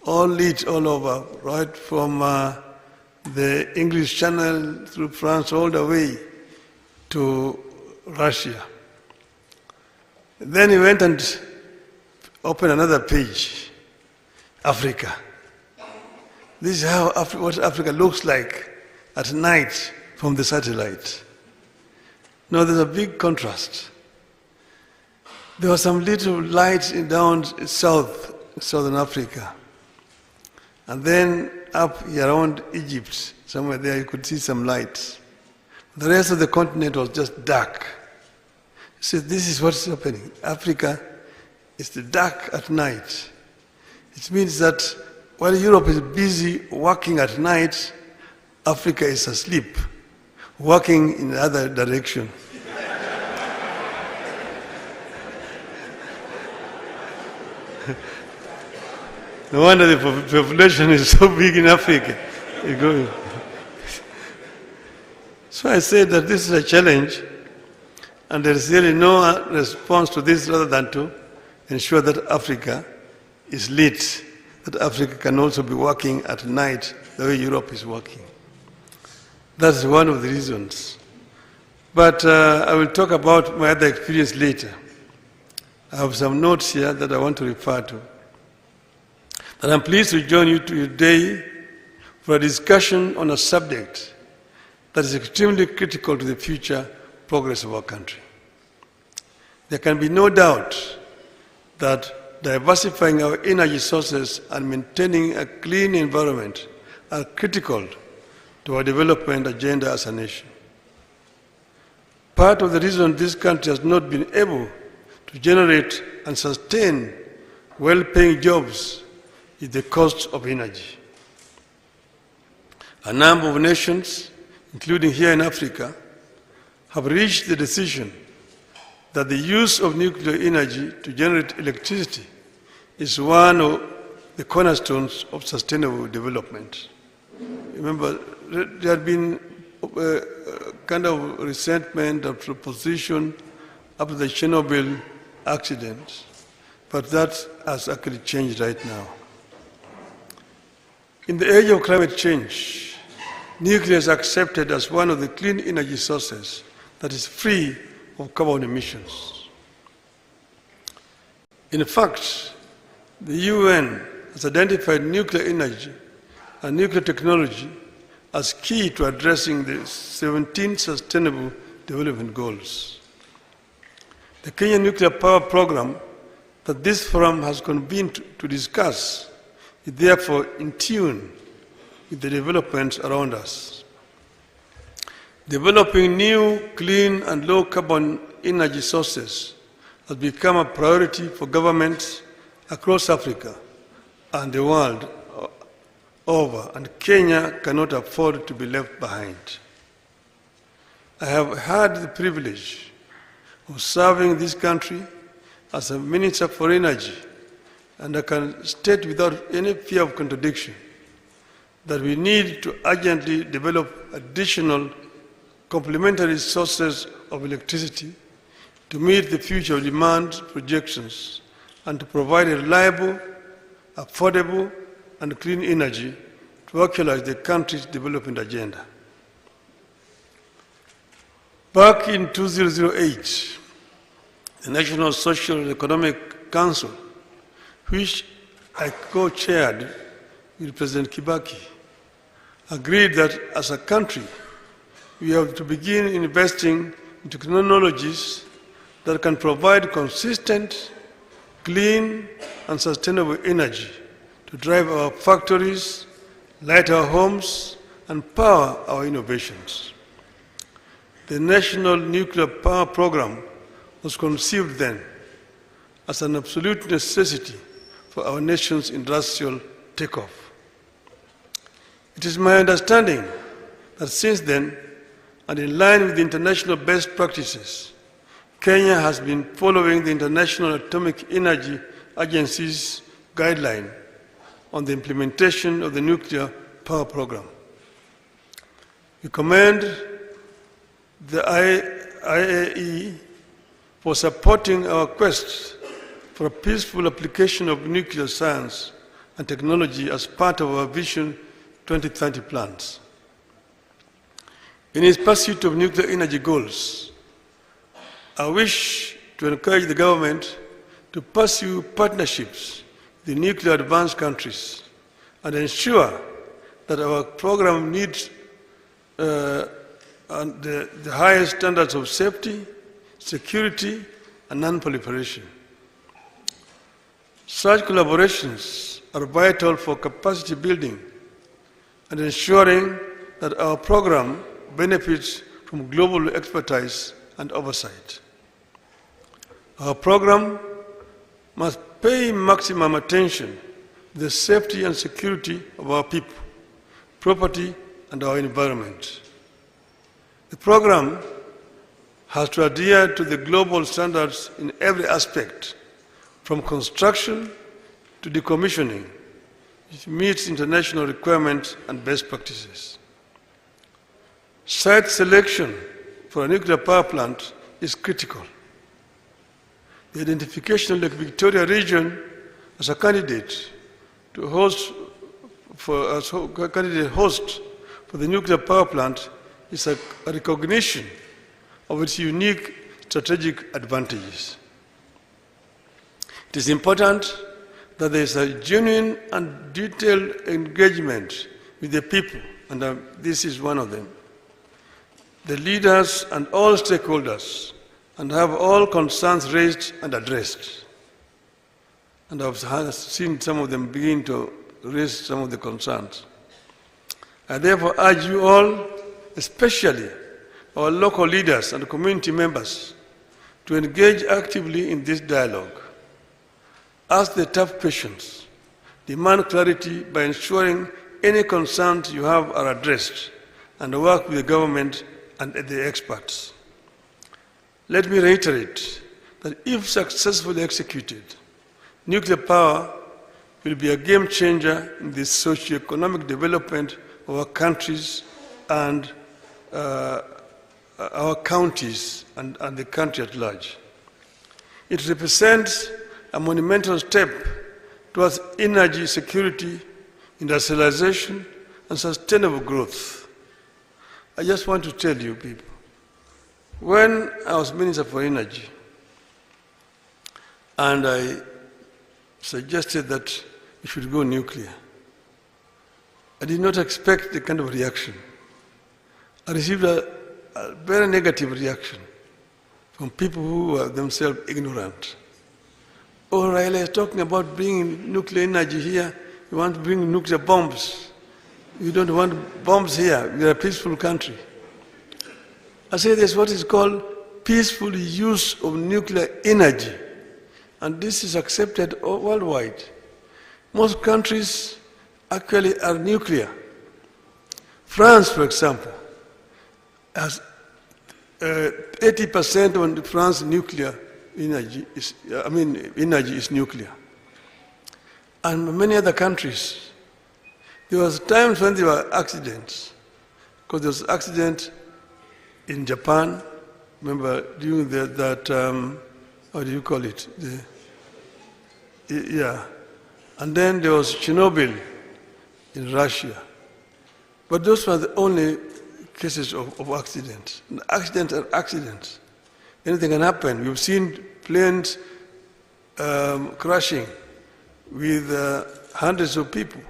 all lit all over, right from the English Channel through France all the way to Russia. Then he went and opened another page, Africa. This is how what Africa looks like at night from the satellite. Now there's a big contrast. There was some little lights down south, southern Africa. And then up around Egypt, somewhere there you could see some lights. The rest of the continent was just dark. He said, this is what's happening. Africa is the dark at night. It means that while Europe is busy working at night, Africa is asleep, working in the other direction. No wonder the population is so big in Africa. So I said that this is a challenge, and there is really no response to this rather than to ensure that Africa is lit, that Africa can also be working at night the way Europe is working. That's one of the reasons. But I will talk about my other experience later. I have some notes here that I want to refer to. And I'm pleased to join you today for a discussion on a subject that is extremely critical to the future progress of our country. There can be no doubt that diversifying our energy sources and maintaining a clean environment are critical to our development agenda as a nation. Part of the reason this country has not been able to generate and sustain well-paying jobs is the cost of energy. A number of nations, including here in Africa, have reached the decision that the use of nuclear energy to generate electricity is one of the cornerstones of sustainable development. Remember, there had been kind of resentment of opposition after the Chernobyl accident, but that has actually changed right now. In the age of climate change, nuclear is accepted as one of the clean energy sources that is free of carbon emissions. In fact, the UN has identified nuclear energy and nuclear technology as key to addressing the 17 Sustainable Development Goals. The Kenya Nuclear Power Program that this forum has convened to discuss is therefore in tune with the developments around us. Developing new, clean, and low-carbon energy sources has become a priority for governments across Africa and the world over, and Kenya cannot afford to be left behind. I have had the privilege of serving this country as a Minister for Energy, and I can state without any fear of contradiction that we need to urgently develop additional complementary sources of electricity to meet the future demand projections and to provide a reliable, affordable, and clean energy to actualize the country's development agenda. Back in 2008, the National Social and Economic Council, which I co-chaired with President Kibaki, agreed that as a country, we have to begin investing in technologies that can provide consistent, clean, and sustainable energy to drive our factories, light our homes, and power our innovations. The National Nuclear Power Program was conceived then as an absolute necessity for our nation's industrial takeoff. It is my understanding that since then, and in line with the international best practices, Kenya has been following the International Atomic Energy Agency's guideline on the implementation of the nuclear power program. We commend the IAE for supporting our quest for a peaceful application of nuclear science and technology as part of our Vision 2030 plans. In its pursuit of nuclear energy goals, I wish to encourage the government to pursue partnerships with the nuclear advanced countries and ensure that our program meets the highest standards of safety, security, and non-proliferation. Such collaborations are vital for capacity building and ensuring that our program benefits from global expertise and oversight. Our program must pay maximum attention to the safety and security of our people, property, and our environment. The program has to adhere to the global standards in every aspect, from construction to decommissioning. It meets international requirements and best practices. Site selection for a nuclear power plant is critical. The identification of Lake Victoria region as a candidate to host for the nuclear power plant is a recognition of its unique strategic advantages. It is important that there is a genuine and detailed engagement with the people, and this is one of them, the leaders and all stakeholders, and have all concerns raised and addressed. And I've seen some of them begin to raise some of the concerns. I therefore urge you all, especially our local leaders and community members, to engage actively in this dialogue. Ask the tough questions, demand clarity by ensuring any concerns you have are addressed, and work with the government and the experts. Let me reiterate that if successfully executed, nuclear power will be a game changer in the socio-economic development of our countries and our counties and the country at large. It represents a monumental step towards energy security, industrialization, and sustainable growth. I just want to tell you people, when I was Minister for Energy, and I suggested that we should go nuclear, I did not expect the kind of reaction. I received a very negative reaction from people who were themselves ignorant. Oh, Raila is talking about bringing nuclear energy here. You want to bring nuclear bombs. You don't want bombs here. We are a peaceful country. I say this is what is called peaceful use of nuclear energy. And this is accepted worldwide. Most countries actually are nuclear. France, for example, has 80% of France's nuclear energy is nuclear. And many other countries, there was times when there were accidents, because there was an accident in Japan, remember during how do you call it? And then there was Chernobyl in Russia. But those were the only cases of accidents. Accidents are accidents. Anything can happen. We've seen planes crashing with hundreds of people.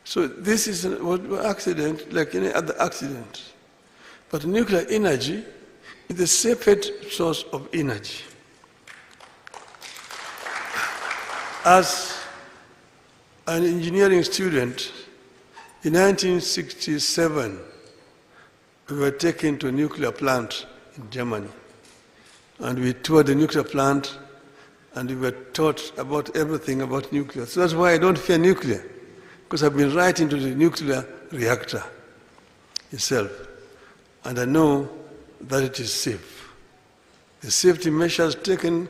So this is an accident like any other accident. But nuclear energy is the safest source of energy. As an engineering student, in 1967, we were taken to a nuclear plant in Germany. And we toured the nuclear plant, and we were taught about everything about nuclear. So that's why I don't fear nuclear, because I've been right into the nuclear reactor itself. And I know that it is safe. The safety measures taken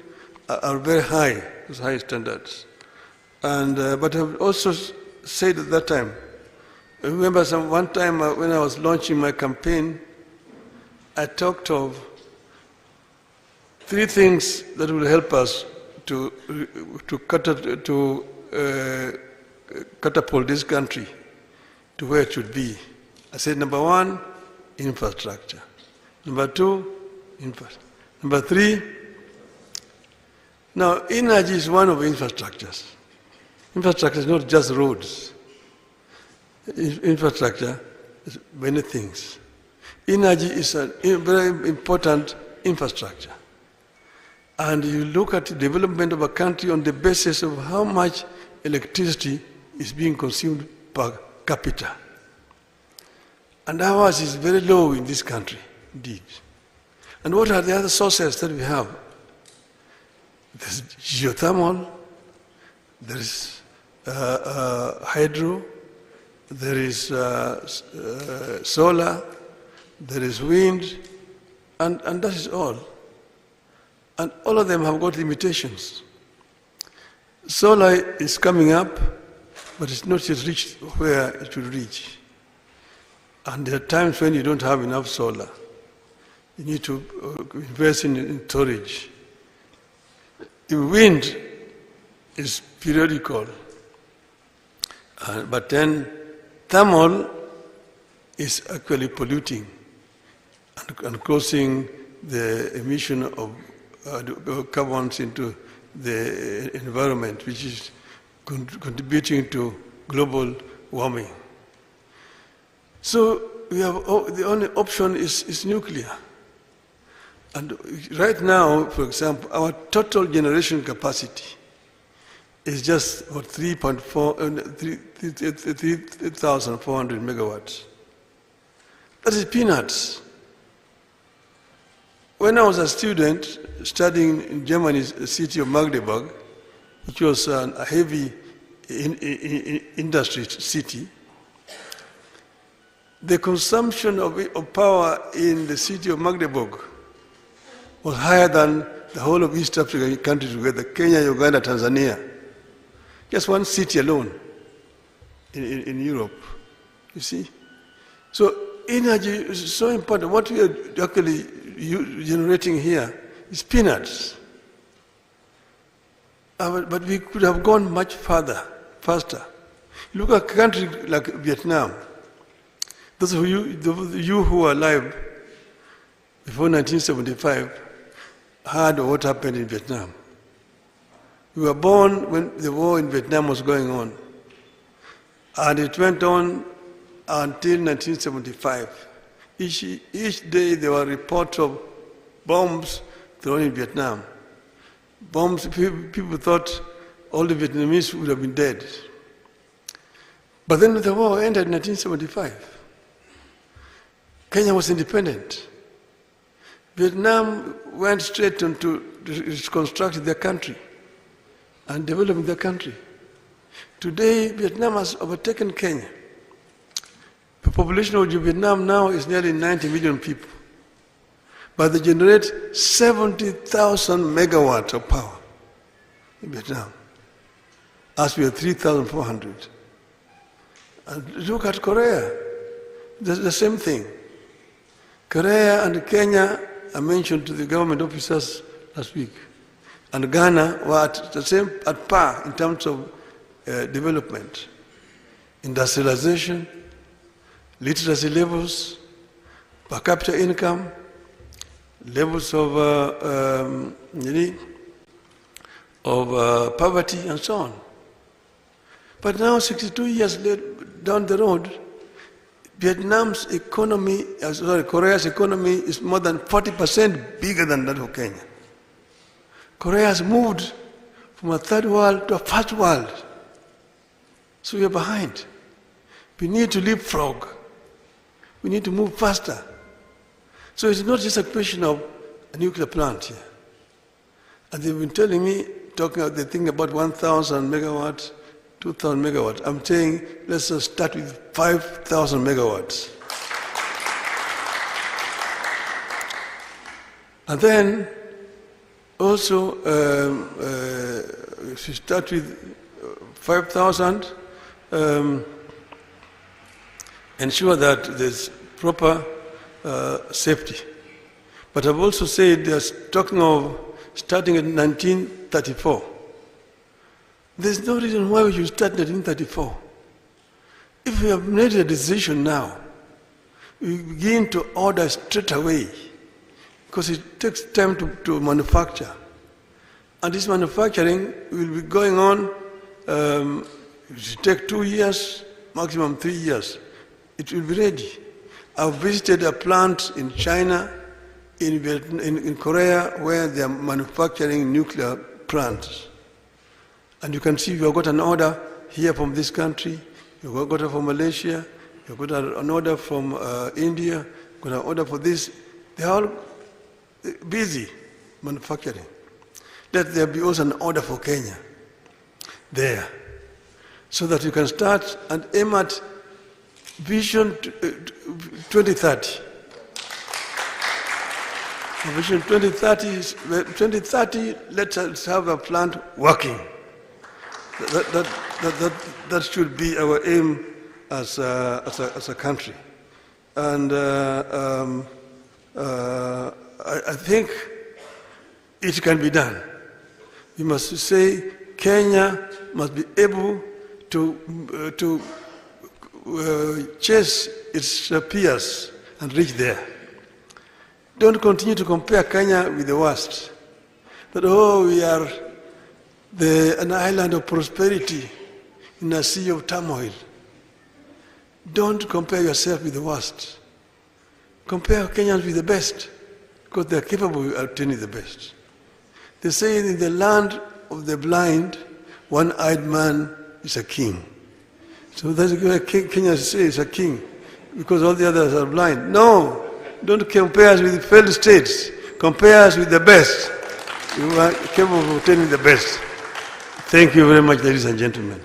are very high, those high standards. And, but I've also said at that time, I remember one time when I was launching my campaign, I talked of 3 things that will help us to catapult this country to where it should be. I said, number 1, infrastructure. Number 2, infrastructure. Number 3, now energy is one of infrastructures. Infrastructure is not just roads. Infrastructure is many things. Energy is a very important infrastructure. And you look at the development of a country on the basis of how much electricity is being consumed per capita. And ours is very low in this country, indeed. And what are the other sources that we have? There's geothermal, there is hydro, there is solar, there is wind, and that is all. And all of them have got limitations. Solar is coming up, but it's not yet reached where it should reach. And there are times when you don't have enough solar. You need to invest in storage. The wind is periodical, but then thermal is actually polluting and causing the emission of carbons into the environment, which is contributing to global warming. So we have, the only option is nuclear. And right now, for example, our total generation capacity is just about 3,400 megawatts. That is peanuts. When I was a student studying in Germany's city of Magdeburg, which was a heavy industry city, the consumption of power in the city of Magdeburg was higher than the whole of East African countries together, Kenya, Uganda, Tanzania. Just one city alone in Europe, you see. So energy is so important. What we are actually generating here is peanuts. But we could have gone much further, faster. Look at a country like Vietnam. Those of you who are alive before 1975 heard what happened in Vietnam. We were born when the war in Vietnam was going on. And it went on until 1975. Each day there were reports of bombs thrown in Vietnam. Bombs, people thought all the Vietnamese would have been dead. But then the war ended in 1975. Kenya was independent. Vietnam went straight into reconstructing their country and developing their country. Today, Vietnam has overtaken Kenya. The population of Vietnam now is nearly 90 million people. But they generate 70,000 megawatts of power in Vietnam, as we are 3,400. And look at Korea, the same thing. Korea and Kenya are mentioned to the government officers last week. And Ghana were at par in terms of development, industrialization, literacy levels, per capita income, levels of poverty, and so on. But now, 62 years down the road, Vietnam's economy, Korea's economy is more than 40% bigger than that of Kenya. Korea has moved from a third world to a first world. So we are behind. We need to leapfrog. We need to move faster. So it's not just a question of a nuclear plant here. And they've been telling me, they think about 1,000 megawatts, 2,000 megawatts. I'm saying let's just start with 5,000 megawatts. And then also, if you start with 5,000, ensure that there's proper safety. But I've also said they're talking of starting in 1934. There's no reason why we should start in 1934. If we have made a decision now, we begin to order straight away, because it takes time to manufacture. And this manufacturing will be going on, it will take 2 years, maximum 3 years. It will be ready. I've visited a plant in China, in Korea, where they are manufacturing nuclear plants. And you can see you have got an order here from this country, you've got an order from Malaysia, you've got an order from India, you've got an order for this. They're all busy manufacturing. Let there be also an order for Kenya there, so that you can start and aim at Vision 2030. Vision 2030, let us have a plant working. That should be our aim as a country. And I think it can be done. We must say Kenya must be able to chase its peers and reach there. Don't continue to compare Kenya with the worst. That, we are an island of prosperity in a sea of turmoil. Don't compare yourself with the worst. Compare Kenyans with the best, because they are capable of attaining the best. They say in the land of the blind, one-eyed man is a king. So that's why Kenya says a king, because all the others are blind. No, don't compare us with failed states. Compare us with the best. You are capable of obtaining the best. Thank you very much, ladies and gentlemen.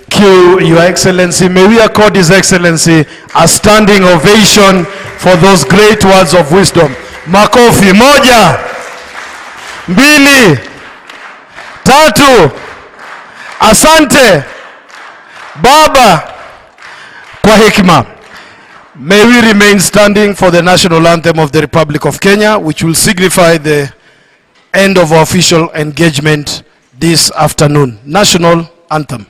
Thank you, Your Excellency. May we accord His Excellency a standing ovation for those great words of wisdom. Makofi. Moja, mbili, tatu. Asante Baba kwa hekima. May we remain standing for the national anthem of the Republic of Kenya, which will signify the end of our official engagement this afternoon. National anthem.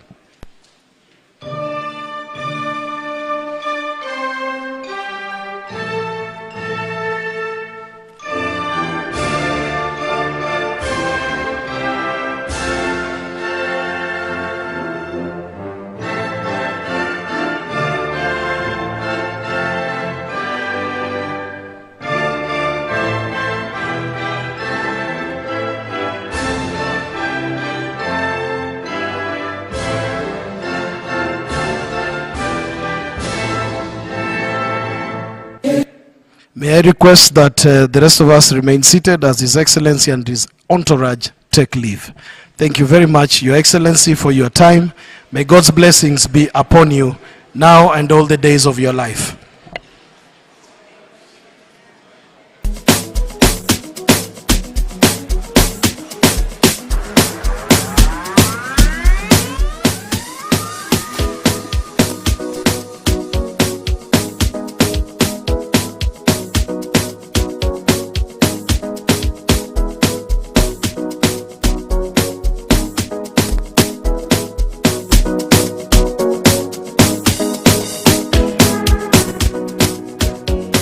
May I request that the rest of us remain seated as His Excellency and his entourage take leave. Thank you very much, Your Excellency, for your time. May God's blessings be upon you now and all the days of your life.